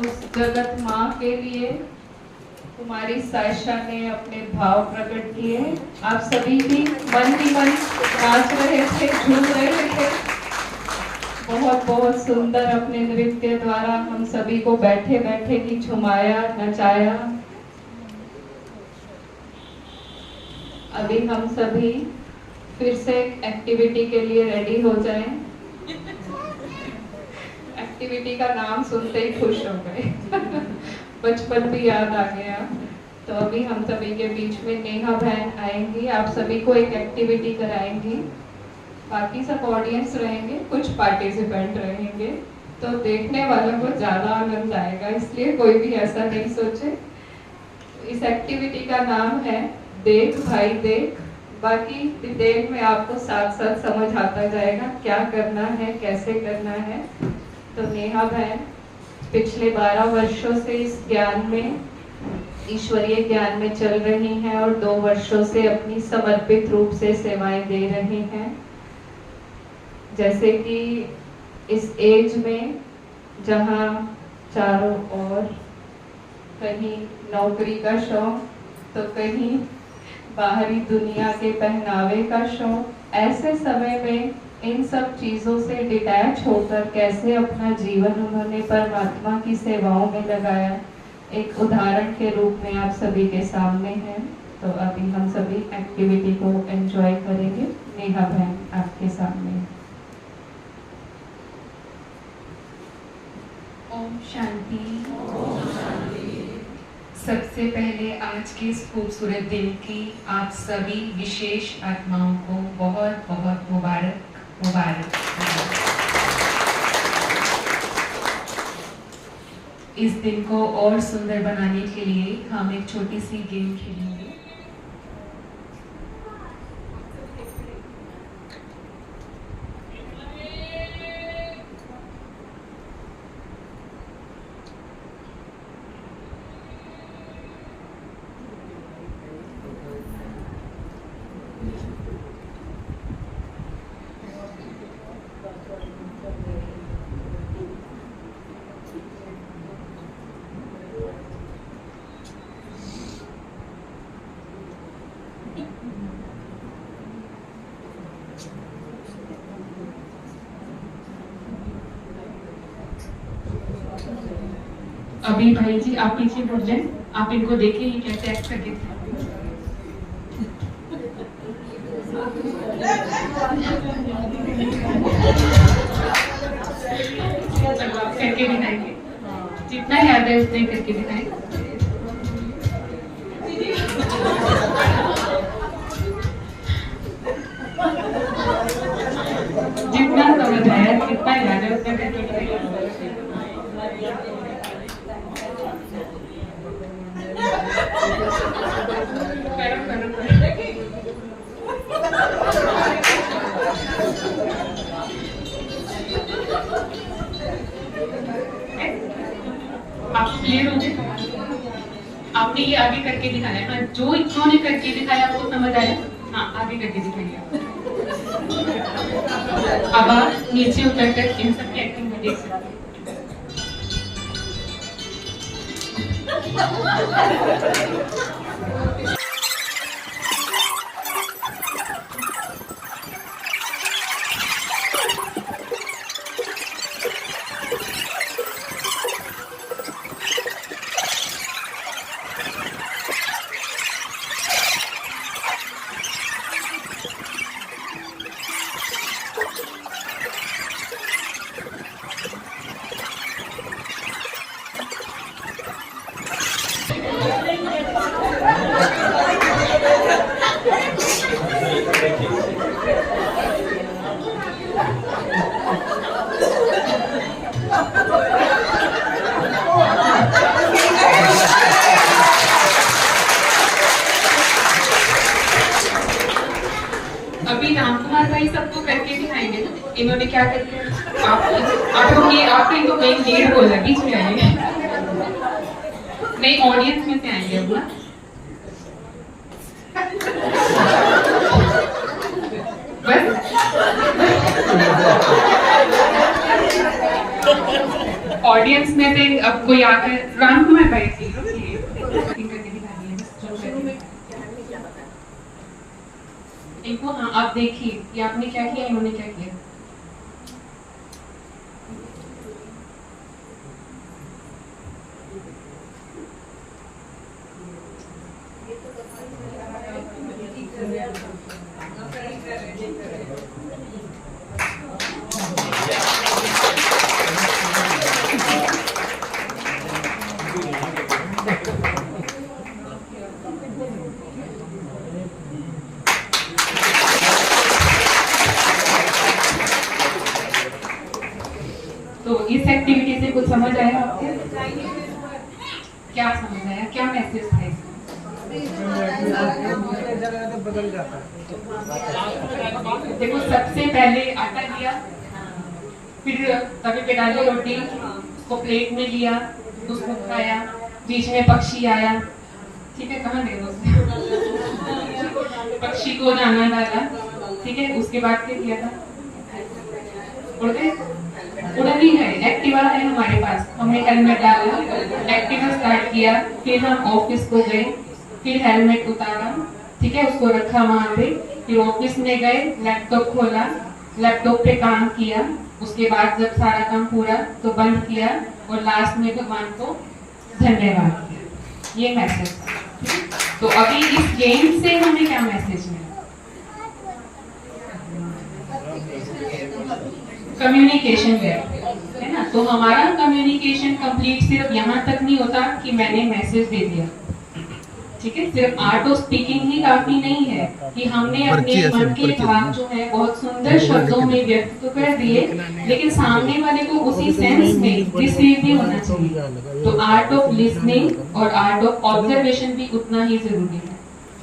उस जगत माँ के लिए कुमारी साइशा ने अपने भाव प्रकट किए। आप सभी भी मन ही मन नाच रहे थे, झूम रहे थे। बहुत बहुत सुंदर अपने नृत्य द्वारा हम सभी को बैठे बैठे ही झुमाया, नचाया। अभी हम सभी फिर से एक्टिविटी के लिए रेडी हो जाएं। एक्टिविटी का नाम सुनते ही खुश हो गए बचपन भी याद आ गया। तो अभी हम सभी के बीच में नेहा बहन आएंगी, आप सभी को एक एक्टिविटी कराएंगी। बाकी सब ऑडियंस रहेंगे, कुछ पार्टिसिपेंट रहेंगे, तो देखने वालों को ज़्यादा आनंद आएगा, इसलिए कोई भी ऐसा नहीं सोचे। इस एक्टिविटी का नाम है देख भाई देख। बाकी डिटेल में आपको साथ साथ समझ आता जाएगा क्या करना है, कैसे करना है। तो नेहा बहन पिछले 12 वर्षों से इस ज्ञान में, ईश्वरीय ज्ञान में चल रही हैं और 2 वर्षों से अपनी समर्पित रूप से सेवाएं दे रही हैं। जैसे कि इस एज में जहाँ चारों ओर कहीं नौकरी का शौक तो कहीं बाहरी दुनिया के पहनावे का शौक, ऐसे समय में इन सब चीज़ों से डिटैच होकर कैसे अपना जीवन उन्होंने परमात्मा की सेवाओं में लगाया, एक उदाहरण के रूप में आप सभी के सामने है। तो अभी हम सभी एक्टिविटी को एंजॉय करेंगे। नेहा बहन आपके सामने। ओम शांति। सबसे पहले आज के इस खूबसूरत दिन की आप सभी विशेष आत्माओं को बहुत बहुत मुबारक। इस दिन को और सुंदर बनाने के लिए हम एक छोटी सी गेम खेलेंगे। अभी भाई जी आप पीछे मुड़ जाए, आप इनको देखिए ये कैसे एक्ट करके करके दिखाएंगे, जितना याद है उतने करके दिखाएंगे। जितना समझ आया जितना याद है उतना करके दिखाएंगे। आप क्लियर हो गए? आपने ये आगे करके दिखाया। हाँ, जो इन्होंने करके दिखाया आपको समझ आया? हाँ, आगे करके दिखाइए। अब आप नीचे उतर कर इन सब की एक्टिंग में देख सकते हैं। अभी रामकुमार भाई सबको करके दिखाएंगे ना, इन्होंने क्या करके आप इनको मेन लीड बोल रहे, बीच में आएंगे, नहीं ऑडियंस में से आएंगे अब ना। बस ऑडियंस में से अब कोई आकर रामकुमार भाई इनको, हाँ आप देखिए कि आपने क्या किया, इन्होंने क्या किया। तो इस एक्टिविटी से कुछ समझ आया आपको? क्या समझ आया, क्या मैसेज था इसमें? देखो सबसे पहले आटा लिया, फिर तवे पे डाली रोटी, उसको प्लेट में लिया, उसको खाया, बीच में पक्षी आया, ठीक है, कहाँ गए वो? पक्षी को दाना डाला, ठीक है, उसके बाद क्या किया था? उड़ गए, उड़ नहीं गए, एक्टिवा है हमारे पास, हमने हेलमेट डाला, एक्टिवा स्टार्ट किया, फिर हम ऑफिस को गए, फिर हेलमेट उतारा, ठीक है, उसको रखा वहां पे, फिर ऑफिस में गए, लैपटॉप खोला, लैपटॉप पे काम किया, उसके बाद जब सारा काम पूरा तो बंद किया और लास्ट में भगवान को धन्यवाद किया। ये मैसेज था। तो अभी इस गेम से हमें क्या मैसेज मिला? कम्युनिकेशन गैप है ना। तो हमारा कम्युनिकेशन कंप्लीट सिर्फ यहाँ तक नहीं होता कि मैंने मैसेज दे दिया, ठीक है, सिर्फ आर्ट ऑफ स्पीकिंग ही काफी नहीं है कि हमने अपने मन के भाव जो है बहुत सुंदर शब्दों में व्यक्त तो कर दिए, लेकिन सामने वाले को उसी सेंस में रिसीव भी होना चाहिए। तो आर्ट ऑफ लिसनिंग और आर्ट ऑफ ऑब्जर्वेशन भी उतना ही जरूरी है,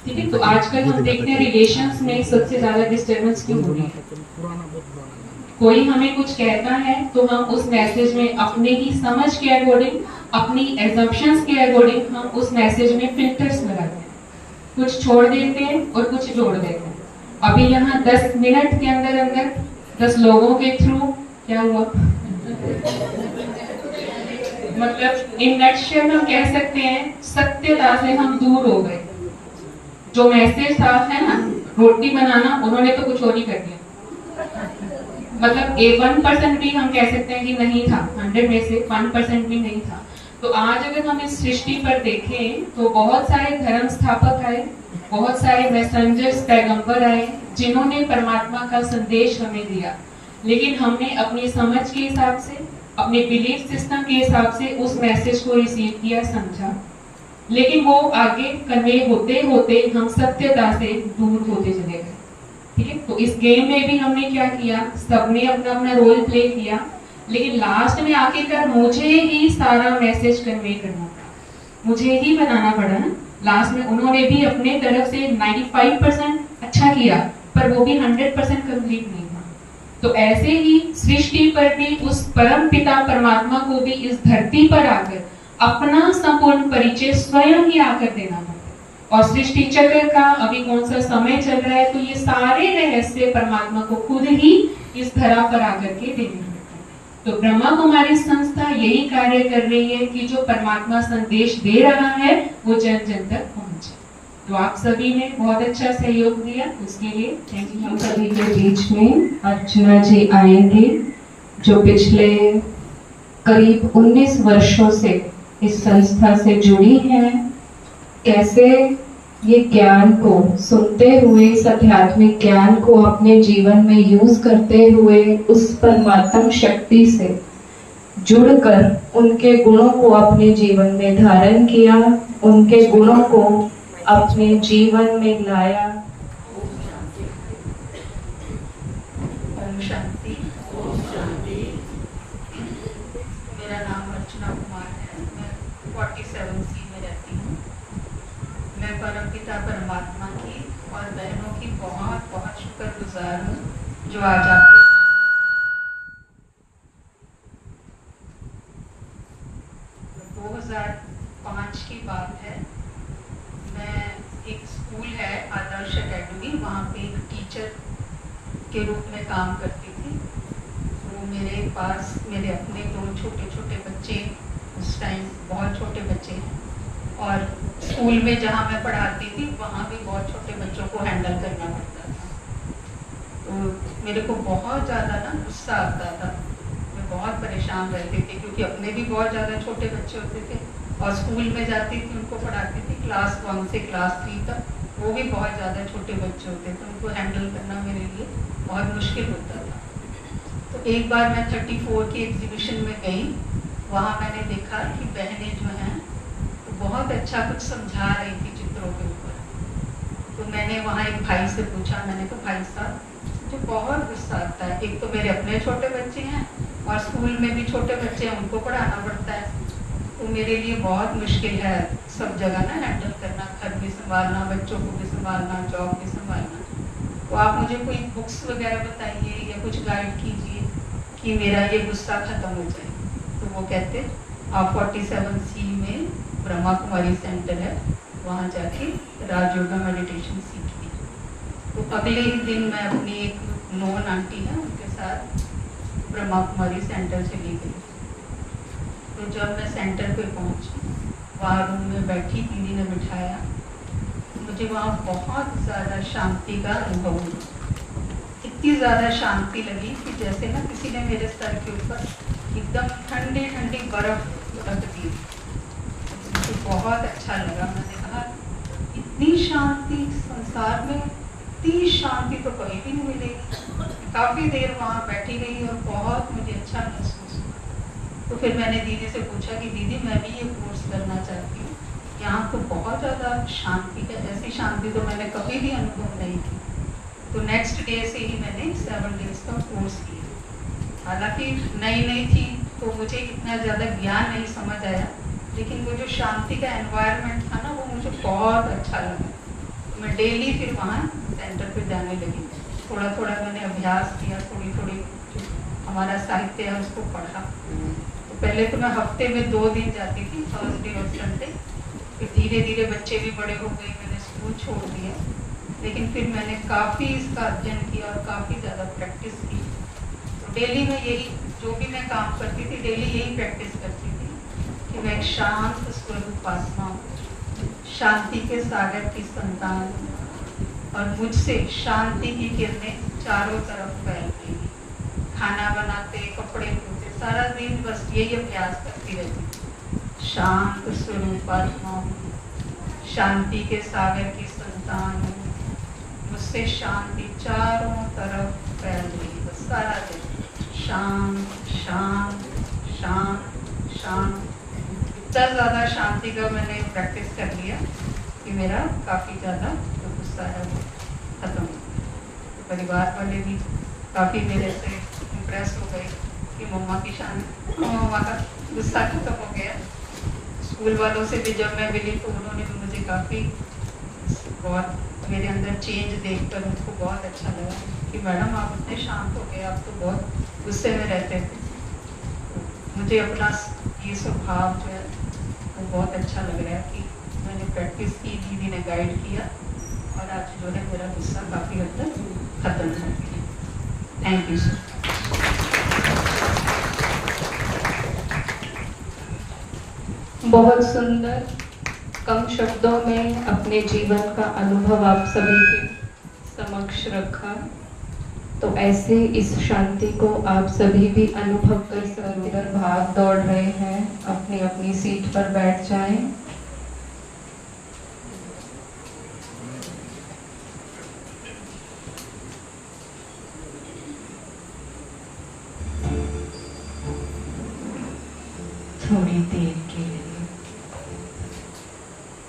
ठीक है। तो आजकल हम देखते हैं रिलेशंस में सबसे ज्यादा डिस्टर्बेंस क्यों हो रही है? कोई हमें कुछ कहता है तो हम उस मैसेज में अपने ही समझ के अकॉर्डिंग, अपनी एजम्पशंस के अकॉर्डिंग हम उस मैसेज में फिल्टर्स लगाते हैं, कुछ छोड़ देते हैं और कुछ जोड़ देते हैं। अभी यहाँ 10 मिनट के अंदर अंदर 10 लोगों के थ्रू क्या हुआ? मतलब इन नटशेल हम कह सकते हैं सत्यता से हम दूर हो गए। जो मैसेज था है ना, रोटी बनाना, उन्होंने तो कुछ और ही कर दिया। मतलब 1% भी हम कह सकते हैं कि नहीं था, 100 में से 1% भी नहीं था। तो आज अगर हम इस सृष्टि पर देखें तो बहुत सारे धर्म स्थापक आए, बहुत सारे मैसेंजर्स, पैगंबर आए, जिन्होंने परमात्मा का संदेश हमें दिया, लेकिन हमने अपनी समझ के हिसाब से, अपने बिलीफ सिस्टम के हिसाब से उस मैसेज को रिसीव किया, समझा, लेकिन वो आगे कन्वे होते होते हम सत्यता से दूर होते चले गए, ठीक है। तो इस गेम में भी हमने क्या किया, सबने अपना अपना रोल प्ले किया, लेकिन लास्ट में आखिरकार मुझे ही सारा मैसेज कन्वे करना पड़ा, मुझे ही बनाना पड़ा ना। लास्ट में उन्होंने भी अपने तरफ से 95% अच्छा किया, पर वो भी 100% कंप्लीट नहीं था। तो ऐसे ही सृष्टि पर भी उस परम पिता परमात्मा को भी इस धरती पर आकर अपना संपूर्ण परिचय स्वयं ही आकर देना पड़ा। और सृष्टि चक्र का अभी कौन सा समय चल रहा है, तो ये सारे रहस्य परमात्मा को खुद ही इस धरा पर आकर के देने हैं। तो ब्रह्मा कुमारी संस्था यही कार्य कर रही है कि जो परमात्मा संदेश दे रहा है वो जन जन तक पहुंचे। तो आप सभी ने बहुत अच्छा सहयोग दिया, उसके लिए थैंक यू। हम सभी के बीच में अर्चना जी आएंगे, जो पिछले करीब 19 वर्षों से इस संस्था से जुड़ी हैं। कैसे ये ज्ञान को सुनते हुए, इस आध्यात्मिक ज्ञान को अपने जीवन में यूज करते हुए उस परमात्म शक्ति से जुड़कर उनके गुणों को अपने जीवन में धारण किया, उनके गुणों को अपने जीवन में लाया। ओम शांति। मेरा नाम अर्चना कुमार है, मैं 47C में रहती हूँ। मैं परमपिता परमात्मा की और बहनों की बहुत बहुत शुक्रगुजार हूँ जो आज आपके सामने। 2005 की बात है, मैं एक स्कूल है आदर्श एकेडमी, वहाँ पे एक टीचर के रूप में काम करती थी। तो मेरे पास मेरे अपने 2 छोटे छोटे बच्चे, उस टाइम बहुत छोटे बच्चे हैं, और स्कूल में जहाँ मैं पढ़ाती थी वहाँ भी बहुत छोटे बच्चों को हैंडल करना पड़ता था। तो मेरे को बहुत ज़्यादा ना गुस्सा आता था, मैं बहुत परेशान रहती थी, क्योंकि अपने भी बहुत ज़्यादा छोटे बच्चे होते थे और स्कूल में जाती थी, उनको पढ़ाती थी क्लास 1 से क्लास 3 तक, वो भी बहुत ज़्यादा छोटे बच्चे होते थे, उनको हैंडल करना मेरे लिए बहुत मुश्किल होता था। तो एक बार मैं 34 की एग्जीबिशन में गई, वहाँ मैंने देखा कि बहनें जो हैं बहुत अच्छा कुछ समझा रही थी चित्रों के ऊपर। तो मैंने वहाँ एक भाई से पूछा, मैंने कहा भाई साहब मुझे बहुत गुस्सा आता है, एक तो मेरे अपने छोटे बच्चे हैं और स्कूल में भी छोटे बच्चे हैं, उनको पढ़ाना पड़ता है, तो मेरे लिए बहुत मुश्किल है सब जगह ना हैंडल करना, घर भी संभालना, बच्चों को भी संभालना, जॉब भी संभालना। तो आप मुझे कोई बुक्स वगैरह बताइए या कुछ गाइड कीजिए कि मेरा ये गुस्सा खत्म हो जाए। तो वो कहते आप 47C में ब्रह्मा कुमारी सेंटर है, वहाँ जाके राजयोगा मेडिटेशन सीखी। तो अगले ही दिन मैं अपनी एक नॉन आंटी है उनके साथ ब्रह्मा कुमारी सेंटर चली गई। तो जब मैं सेंटर पे पहुंची, वहाँ रूम में बैठी, दीदी ने बिठाया, मुझे वहाँ बहुत ज़्यादा शांति का अनुभव हुआ। इतनी ज़्यादा शांति लगी कि जैसे ना किसी ने मेरे सर के ऊपर एकदम ठंडी ठंडी बर्फ रख दी। मुझे बहुत अच्छा लगा। मैंने कहा इतनी शांति संसार में, इतनी शांति तो कहीं भी नहीं मिलेगी। काफ़ी देर वहाँ बैठी रही और बहुत मुझे अच्छा महसूस हुआ। तो फिर मैंने दीदी से पूछा कि दीदी मैं भी ये कोर्स करना चाहती हूँ, यहाँ तो बहुत ज़्यादा शांति है, ऐसी शांति तो मैंने कभी भी अनुभव नहीं की। तो नेक्स्ट डे से ही मैंने 7 डेज का कोर्स किया। हालांकि नई थी तो मुझे इतना ज़्यादा ज्ञान नहीं समझ आया, लेकिन वो जो शांति का एनवायरनमेंट था ना, वो मुझे बहुत अच्छा लगा। तो मैं डेली फिर वहाँ सेंटर पे जाने लगी। थोड़ा थोड़ा मैंने अभ्यास किया, थोड़ी थोड़ी जो हमारा साहित्य है उसको पढ़ा। तो पहले तो मैं हफ्ते में 2 दिन जाती थी, थर्सडे और संडे। फिर धीरे धीरे बच्चे भी बड़े हो गए, मैंने स्कूल छोड़ दिया, लेकिन फिर मैंने काफ़ी इसका अध्ययन किया और काफ़ी ज़्यादा प्रैक्टिस की। तो डेली में यही, जो भी मैं काम करती थी, डेली यही प्रैक्टिस करती थी कि मैं एक शांत स्वरूप आत्मा हूँ, शांति के सागर की संतान हूँ, और मुझसे शांति की किरणें चारों तरफ फैल रही। खाना बनाते, कपड़े धोते, सारा दिन बस यही अभ्यास करती रहती थी। शांत स्वरूप आत्मा हूँ, शांति के सागर की संतान हूँ, मुझसे शांति चारों तरफ फैल रही। बस सारा दिन शांत शांत शांत शांत। इतना ज़्यादा शांति का मैंने प्रैक्टिस कर लिया कि मेरा काफ़ी ज़्यादा जो गुस्सा है वो खत्म हो गया। तो परिवार वाले भी काफ़ी मेरे से इम्प्रेस हो गए कि मम्मा की शांति, मम्मा का गुस्सा खत्म हो गया। स्कूल वालों से भी जब मैं मिली तो उन्होंने भी मुझे काफ़ी, बहुत मेरे अंदर चेंज देखकर उनको बहुत अच्छा लगा कि मैडम आप इतने शांत हो गए, आप तो बहुत गुस्से में रहते थे। मुझे अपना ये स्वभाव जो है वो बहुत अच्छा लग रहा है कि मैंने प्रैक्टिस की, दीदी ने गाइड किया, और आज जो है मेरा गुस्सा काफ़ी हद तक खत्म हो गया। Thank you sir. बहुत सुंदर, कम शब्दों में अपने जीवन का अनुभव आप सभी के समक्ष रखा। तो ऐसे इस शांति को आप सभी भी अनुभव कर सकते। अगर भाग दौड़ रहे हैं, अपनी अपनी सीट पर बैठ जाएं। थोड़ी देर के लिए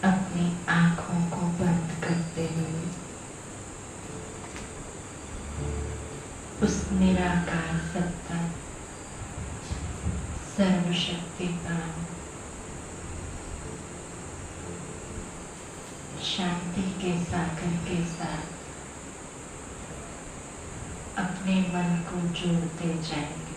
अपनी आंखों को बंद करते हुए उस निराकार सत्ता, सर्वशक्तिमान, शांति के सागर के साथ अपने मन को जोड़ते जाएंगे।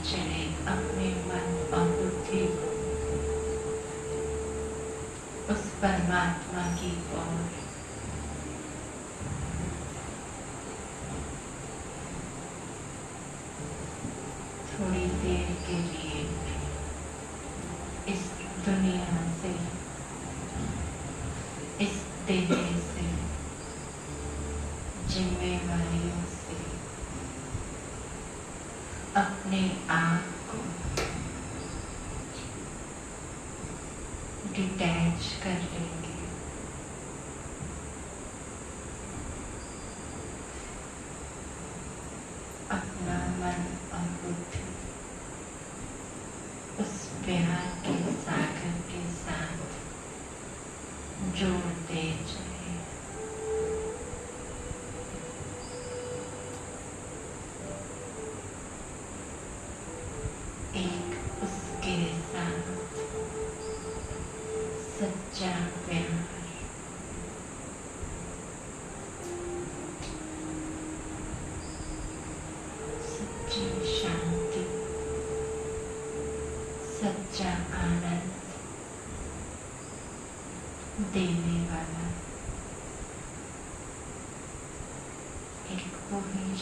चले अपने मन और बुद्धि को उस परमात्मा की ओर। थोड़ी देर के लिए इस दुनिया से, इस देह से, जिम्मेवारियों से अपने आप को डिटैच कर लेंगे। अपना मन और बुद्धि उस प्यार के सागर के साथ जोड़ते जाए। एक उसके साथ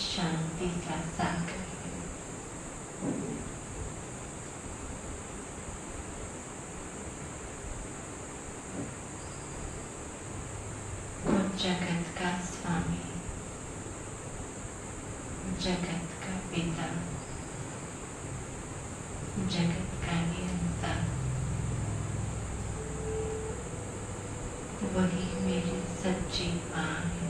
शांति का सागर है। वो जगत का स्वामी, जगत का पिता, जगत का नियंता, वही मेरी सच्ची माँ है।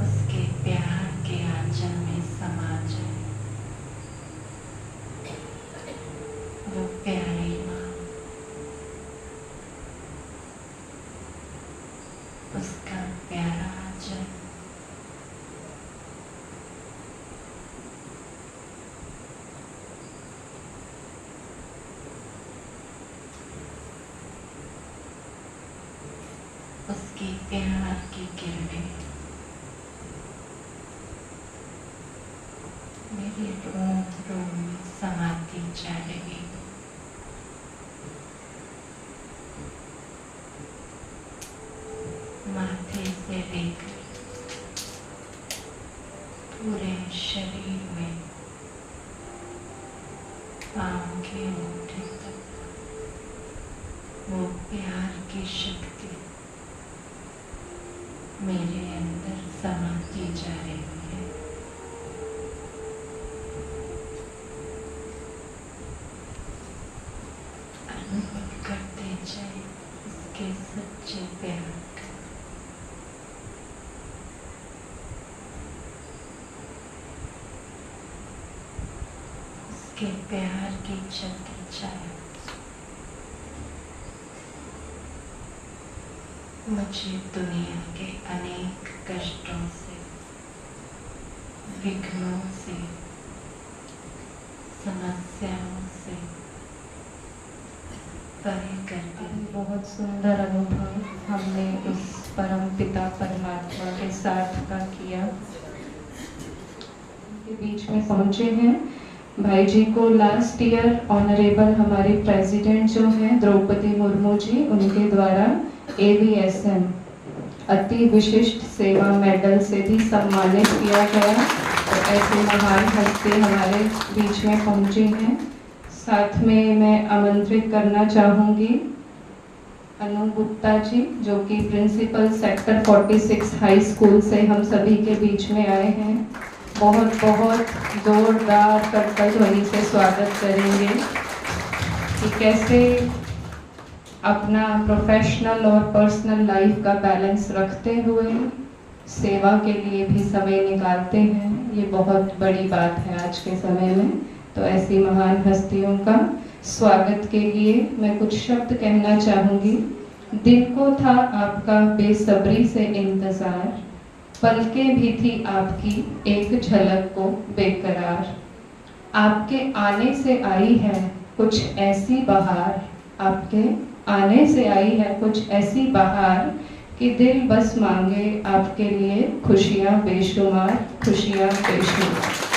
उसके प्यार के आंचल में समा जाए वो प्यारी माँ, उसका प्यारा आंचल उसकी प्यार की किरणें मेरे रोम रोम में समाती जा रही। माथे से लेकर पूरे शरीर में पाँव के अंगूठे तक वो प्यार की शक्ति मेरे अंदर समाती जा रही है। अनुभव करते जाए इसके सच्चे प्यार का। उसके प्यार की छत्र छाया मुझे दुनिया के अनेक कष्टों से, विघ्नों से, समस्याओं से परे कर दी। बहुत सुंदर अनुभव हमने उस परम पिता परमात्मा के साथ का किया। के बीच में पहुंचे हैं भाई जी को लास्ट ईयर ऑनरेबल हमारे प्रेसिडेंट जो हैं द्रौपदी मुर्मू जी, उनके द्वारा AVSM अति विशिष्ट सेवा मेडल से भी सम्मानित किया गया। तो ऐसे महान हस्ती हमारे बीच में पहुंची हैं। साथ में मैं आमंत्रित करना चाहूँगी अनु गुप्ता जी, जो कि प्रिंसिपल सेक्टर 46 हाई स्कूल से हम सभी के बीच में आए हैं। बहुत बहुत जोरदार करतल ध्वनि से स्वागत करेंगे कि कैसे अपना प्रोफेशनल और पर्सनल लाइफ का बैलेंस रखते हुए सेवा के लिए भी समय निकालते हैं। ये बहुत बड़ी बात है आज के समय में। तो ऐसी महान हस्तियों का स्वागत के लिए मैं कुछ शब्द कहना चाहूँगी। दिन को था आपका बेसब्री से इंतज़ार, पलकें भी थी आपकी एक झलक को बेकरार। आपके आने से आई है कुछ ऐसी बहार, आपके आने से आई है कुछ ऐसी बहार कि दिल बस मांगे आपके लिए खुशियाँ बेशुमार, खुशियाँ बेशुमार।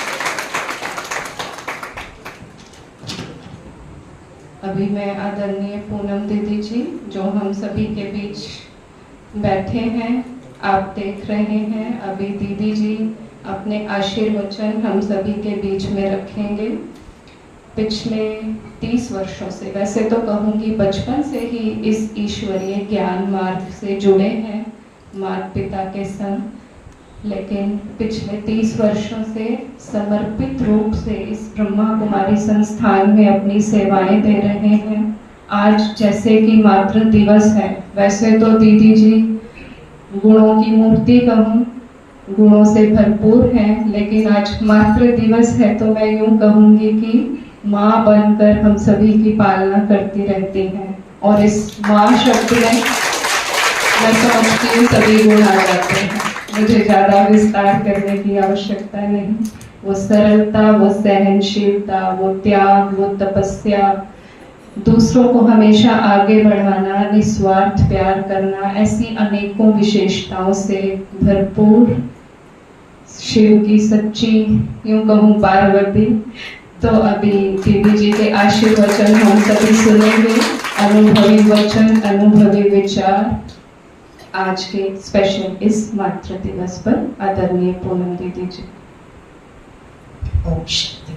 अभी मैं आदरणीय पूनम दीदी जी जो हम सभी के बीच बैठे हैं, आप देख रहे हैं, अभी दीदी जी अपने आशीर्वचन हम सभी के बीच में रखेंगे। पिछले 30 वर्षों से, वैसे तो कहूँगी बचपन से ही इस ईश्वरीय ज्ञान मार्ग से जुड़े हैं माता पिता के संग, लेकिन पिछले 30 वर्षों से समर्पित रूप से इस ब्रह्मा कुमारी संस्थान में अपनी सेवाएं दे रहे हैं। आज जैसे कि मातृ दिवस है, वैसे तो दीदी जी गुणों की मूर्ति कहूँ, गुणों से भरपूर हैं, लेकिन आज मातृ दिवस है तो मैं यूँ कहूँगी कि माँ बनकर हम सभी की पालना करती रहती हैं। और इस माँ शब्द में मैं समझती हूँ सभी गुण आ जाते हैं, मुझे ज़्यादा विस्तार करने की आवश्यकता नहीं। वो सरलता, वो सहनशीलता, वो त्याग, वो तपस्या, दूसरों को हमेशा आगे बढ़ाना, निस्वार्थ प्यार करना, ऐसी अनेकों विशेषताओं से भरपूर शिव की सच्ची, यूँ कहूँ पार्वती, तो अभी दीदी जी के आशीर्वचन हम सभी सुनेंगे। अनुभवी वचन, अनुभवी विचार आज के स्पेशल इस मातृ दिवस पर आदरणीय पूनम दीदी जी। ओम शांति।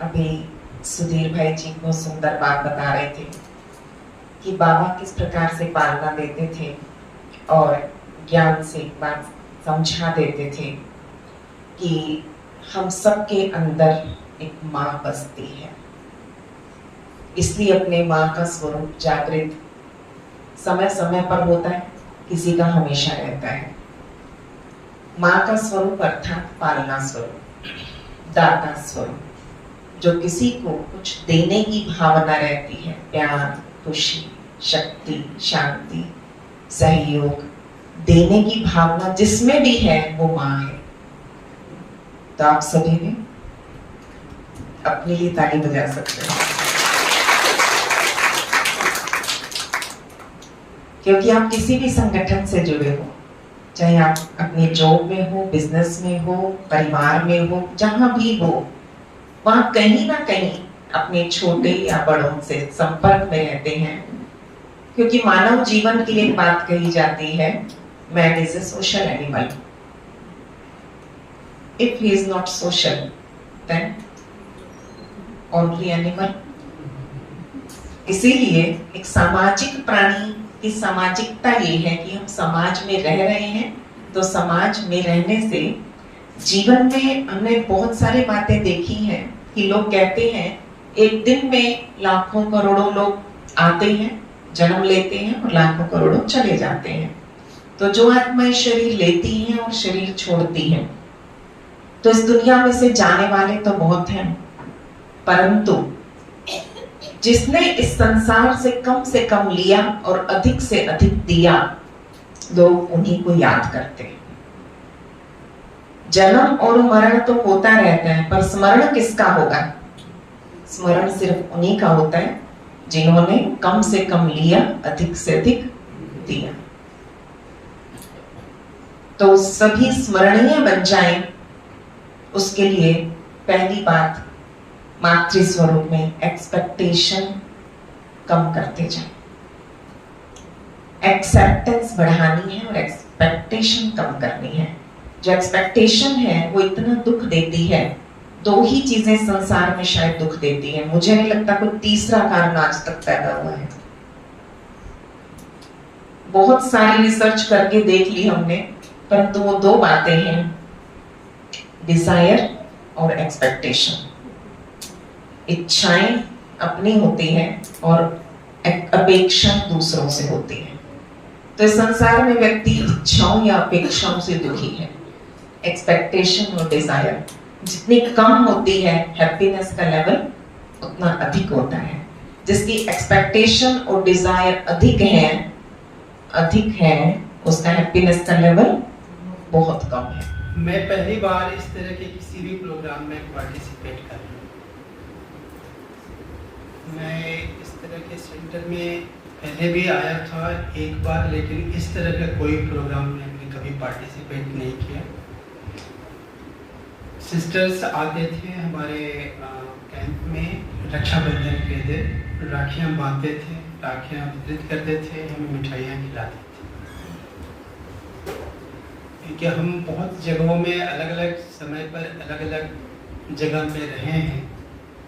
अभी सुधीर भाई जी को सुंदर बात बता रहे थे कि बाबा किस प्रकार से पालना देते थे और ज्ञान से एक बात समझा देते थे कि हम सबके अंदर एक माँ बसती है, इसलिए अपने माँ का स्वरूप जागृत समय समय पर होता है, किसी का हमेशा रहता है। माँ का स्वरूप अर्थात पालना स्वरूप, दाता स्वरूप, जो किसी को कुछ देने की भावना रहती है, प्यार, खुशी, शक्ति, शांति, सहयोग देने की भावना जिसमें भी है वो माँ है। तो आप सभी भी अपने लिए ताली बजा सकते हैं, क्योंकि आप किसी भी संगठन से जुड़े हो, चाहे आप अपने जॉब में हो, बिजनेस में हो, परिवार में हो, जहां भी हो, वहां कहीं ना कहीं अपने छोटे या बड़ों से संपर्क में रहते हैं, क्योंकि मानव जीवन की एक बात कही जाती है, man is a social animal. If he is not social, then only animal. इसीलिए एक सामाजिक प्राणी की सामाजिकता ये है कि हम समाज में रह रहे हैं, तो समाज में रहने से जीवन में हमने बहुत सारी बातें देखी हैं कि लोग कहते हैं एक दिन में लाखों करोड़ों लोग आते हैं, जन्म लेते हैं और लाखों करोड़ों चले जाते हैं। तो जो आत्माएं शरीर लेती हैं और शरीर छोड़ती हैं, तो इस दुनिया में से जाने वाले तो बहुत हैं, परंतु जिसने इस संसार से कम लिया और अधिक से अधिक दिया, लोग उन्हीं को याद करते हैं। जन्म और मरण तो होता रहता है, पर स्मरण किसका होगा? स्मरण सिर्फ उन्हीं का होता है जिन्होंने कम से कम लिया, अधिक से अधिक दिया। तो सभी स्मरणीय बन जाएं, उसके लिए पहली बात मातृ स्वरूप में एक्सपेक्टेशन कम करते जाएं, एक्सेप्टेंस बढ़ानी है और एक्सपेक्टेशन कम करनी है। जो एक्सपेक्टेशन है वो इतना दुख देती है, दो ही चीजें संसार में शायद दुख देती है, मुझे नहीं लगता कोई तीसरा कारण आज तक पैदा हुआ है। बहुत सारी रिसर्च करके देख ली हमने, परंतु वो दो बातें हैं, डिजायर और एक्सपेक्टेशन। इच्छाएं अपनी होती हैं और अपेक्षा दूसरों से होती है। तो इस संसार में व्यक्ति इच्छाओं या अपेक्षाओं से दुखी है। एक्सपेक्टेशन और डिजायर जितनी कम होती है, हैप्पीनेस का लेवल उतना अधिक होता है। जिसकी एक्सपेक्टेशन और डिजायर अधिक है, उसका हैप्पीनेस का लेवल बहुत कम है। मैं पहली बार इस तरह के किसी भी प्रोग्राम में पार्टिसिपेट कर रहा हूँ। मैं इस तरह के सेंटर में पहले भी आया था एक बार, लेकिन इस तरह का कोई प्रोग्राम में हमने कभी पार्टिसिपेट नहीं किया। सिस्टर्स आते थे हमारे कैंप में, रक्षाबंधन के दिन राखियाँ बांधते थे, राखियाँ वितरित करते थे, हमें मिठाइयाँ खिलाते थे। क्योंकि हम बहुत जगहों में अलग अलग समय पर अलग अलग जगह में रहे हैं,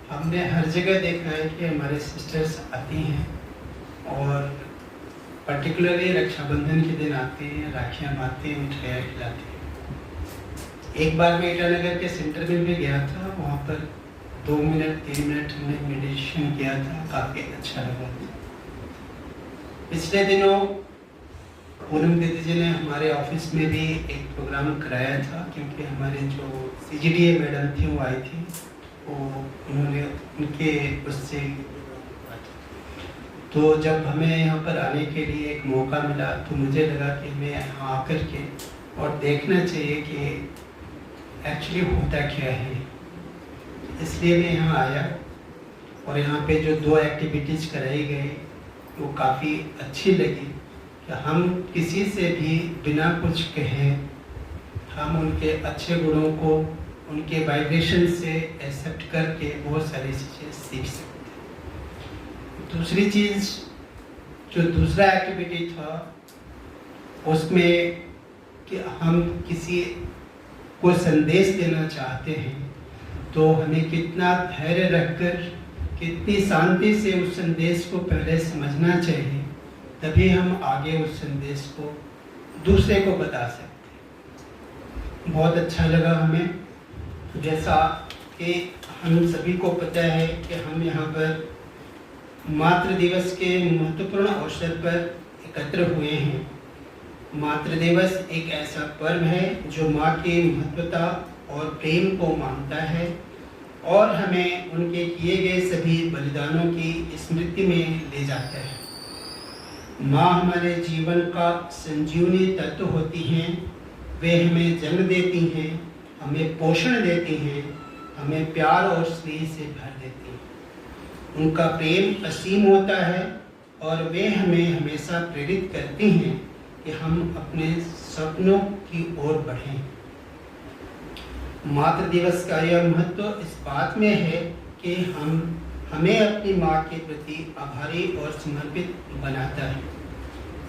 हमने हर जगह देखा है कि हमारे सिस्टर्स आती हैं और पर्टिकुलरली रक्षाबंधन के दिन आते हैं, राखियाँ बांधते हैं, मिठाइयाँ खिलाते हैं। एक बार मैं ईटानगर के सेंटर में भी गया था, वहाँ पर 2 मिनट 3 मिनट हमने मेडिटेशन किया था, काफ़ी अच्छा लगा था। पिछले दिनों पूनम दीदी जी ने हमारे ऑफिस में भी एक प्रोग्राम कराया था, क्योंकि हमारे जो CGDA मैडम थी वो आई थी, वो उन्होंने उनके उससे, तो जब हमें यहाँ पर आने के लिए एक मौका मिला तो मुझे लगा कि हमें यहाँ आकर के और देखना चाहिए कि एक्चुअली होता क्या है। इसलिए मैं यहाँ आया और यहाँ पे जो 2 एक्टिविटीज़ कराई गई वो काफ़ी अच्छी लगी कि हम किसी से भी बिना कुछ कहे हम उनके अच्छे गुणों को उनके वाइब्रेशन से एक्सेप्ट करके बहुत सारी चीज़ें सीख सकते हैं। दूसरी चीज़ जो दूसरा एक्टिविटी था उसमें कि हम किसी को संदेश देना चाहते हैं तो हमें कितना धैर्य रखकर कितनी शांति से उस संदेश को पहले समझना चाहिए, तभी हम आगे उस संदेश को दूसरे को बता सकते हैं। बहुत अच्छा लगा हमें, जैसा कि हम सभी को पता है कि हम यहाँ पर मातृ दिवस के महत्वपूर्ण अवसर पर एकत्र हुए हैं। मातृ दिवस एक ऐसा पर्व है जो माँ की महत्वता और प्रेम को मानता है और हमें उनके किए गए सभी बलिदानों की स्मृति में ले जाता है। माँ हमारे जीवन का संजीवनी तत्व होती हैं। वे हमें जन्म देती हैं, हमें पोषण देती हैं, हमें प्यार और स्नेह से भर देती हैं। उनका प्रेम असीम होता है और वे हमें हमेशा प्रेरित करती हैं कि हम अपने सपनों की ओर बढ़ें। मातृ दिवस का यह महत्व इस बात में है कि हमें अपनी माँ के प्रति आभारी और समर्पित बनाता है।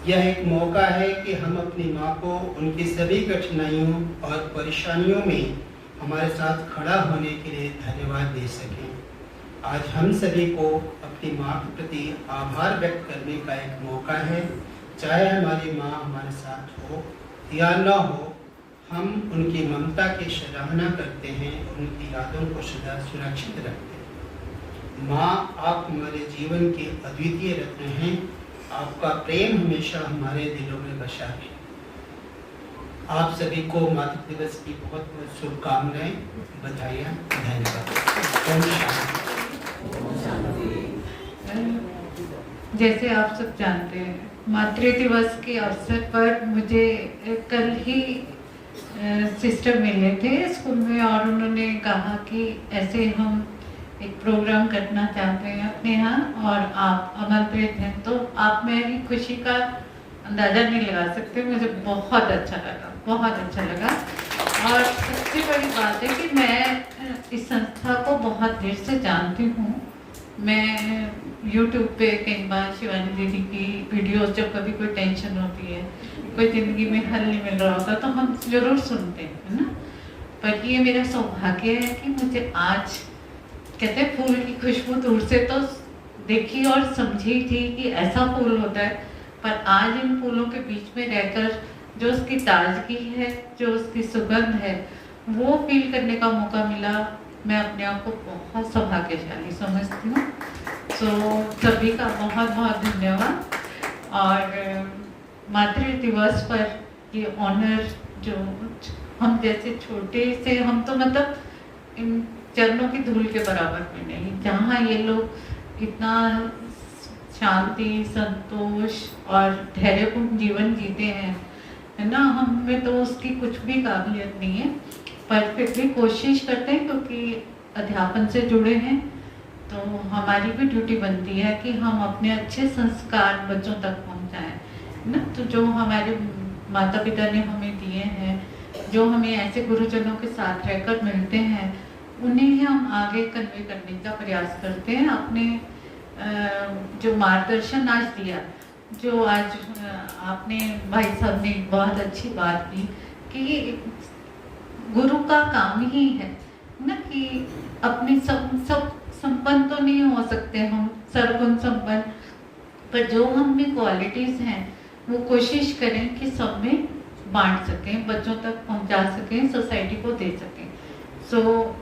यह एक मौका है कि हम अपनी माँ को उनकी सभी कठिनाइयों और परेशानियों में हमारे साथ खड़ा होने के लिए धन्यवाद दे सकें। आज हम सभी को अपनी माँ के प्रति आभार व्यक्त करने का एक मौका है। चाहे हमारी माँ हमारे साथ हो या न हो, हम उनकी ममता की सराहना करते हैं, उनकी यादों को सदा सुरक्षित रखते हैं। माँ, आप हमारे जीवन के अद्वितीय रत्न हैं। आपका प्रेम हमेशा हमारे दिलों में बसा है। आप सभी को मातृ दिवस की बहुत बहुत शुभकामनाएं, बधाइयाँ, धन्यवाद। जैसे आप सब जानते हैं, मातृ दिवस के अवसर पर मुझे कल ही सिस्टर मिले थे स्कूल में और उन्होंने कहा कि ऐसे हम एक प्रोग्राम करना चाहते हैं अपने यहाँ और आप अमलप्रीत हैं, तो आप मेरी खुशी का अंदाज़ा नहीं लगा सकते। मुझे बहुत अच्छा लगा, बहुत अच्छा लगा। और सबसे बड़ी बात है कि मैं इस संस्था को बहुत देर से जानती हूँ। मैं YouTube पे कई बार शिवानी दीदी की वीडियोस, जब कभी कोई टेंशन होती है, कोई ज़िंदगी में हल नहीं मिल रहा होता, तो हम ज़रूर सुनते हैं, है ना। पर ये मेरा सौभाग्य है कि मुझे आज, कहते हैं फूल की खुशबू दूर से तो देखी और समझी थी कि ऐसा फूल होता है, पर आज इन फूलों के बीच में रहकर जो उसकी ताजगी है, जो उसकी सुगंध है, वो फील करने का मौका मिला। मैं अपने आप को बहुत सौभाग्यशाली समझती हूँ। तो सभी का बहुत बहुत धन्यवाद। और मातृ दिवस पर ये ऑनर जो हम जैसे छोटे से, हम तो मतलब इन चरणों की धूल के बराबर में नहीं, जहाँ ये लोग इतना शांति, संतोष और धैर्यपूर्ण जीवन जीते हैं, है ना। हम में तो उसकी कुछ भी काबिलियत नहीं है, पर फिर भी कोशिश करते हैं, क्योंकि अध्यापन से जुड़े हैं तो हमारी भी ड्यूटी बनती है कि हम अपने अच्छे संस्कार बच्चों तक पहुंचाएं, ना। तो जो हमारे माता पिता ने हमें दिए हैं, जो हमें ऐसे गुरुजनों के साथ रहकर मिलते हैं, उन्हें ही हम आगे कन्वे करने का प्रयास करते हैं। अपने जो मार्गदर्शन आज दिया, जो आज आपने भाई साहब ने बहुत अच्छी बात की कि गुरु का काम ही है ना, कि अपने सब संपन्न तो नहीं हो सकते हम, सर्वगुण संपन्न, पर जो हम में क्वालिटीज हैं वो कोशिश करें कि सब में बांट सकें, बच्चों तक पहुंचा सकें, सोसाइटी को दे सकें। सो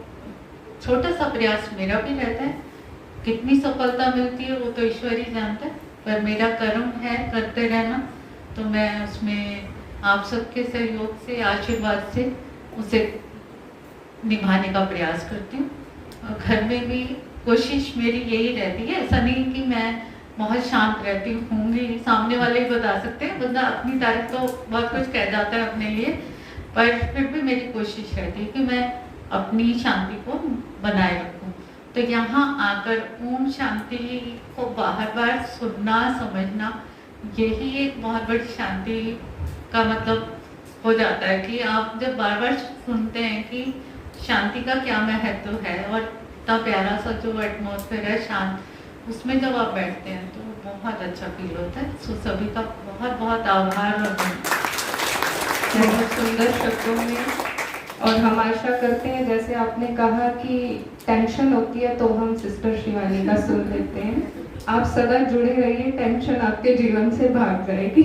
छोटा सा प्रयास मेरा भी रहता है। कितनी सफलता मिलती है वो तो ईश्वर ही जानता है, पर मेरा कर्म है करते रहना, तो मैं उसमें आप सबके सहयोग से, आशीर्वाद से उसे निभाने का प्रयास करती हूँ। और घर में भी कोशिश मेरी यही रहती है। ऐसा नहीं कि मैं बहुत शांत रहती होंगी, सामने वाले ही बता सकते हैं, बंदा अपनी तारीफ तो बहुत कुछ कह जाता है अपने लिए, पर फिर भी मेरी कोशिश रहती है कि मैं अपनी शांति को बनाए रखूं। तो यहाँ आकर ओम शांति को बार बार सुनना, समझना, यही एक बहुत बड़ी शांति का मतलब हो जाता है कि आप जब बार बार सुनते हैं कि शांति का क्या महत्व है और इतना प्यारा सा जो एटमॉस्फेयर है शांत, उसमें जब आप बैठते हैं तो बहुत अच्छा फील होता है। सो सभी का बहुत बहुत आभार और बहुत सुंदर शब्दों में। और हम आशा करते हैं, जैसे आपने कहा कि टेंशन होती है तो हम सिस्टर शिवानी का सुन लेते हैं। आप सदा जुड़े रहिए, टेंशन आपके जीवन से भाग जाएगी।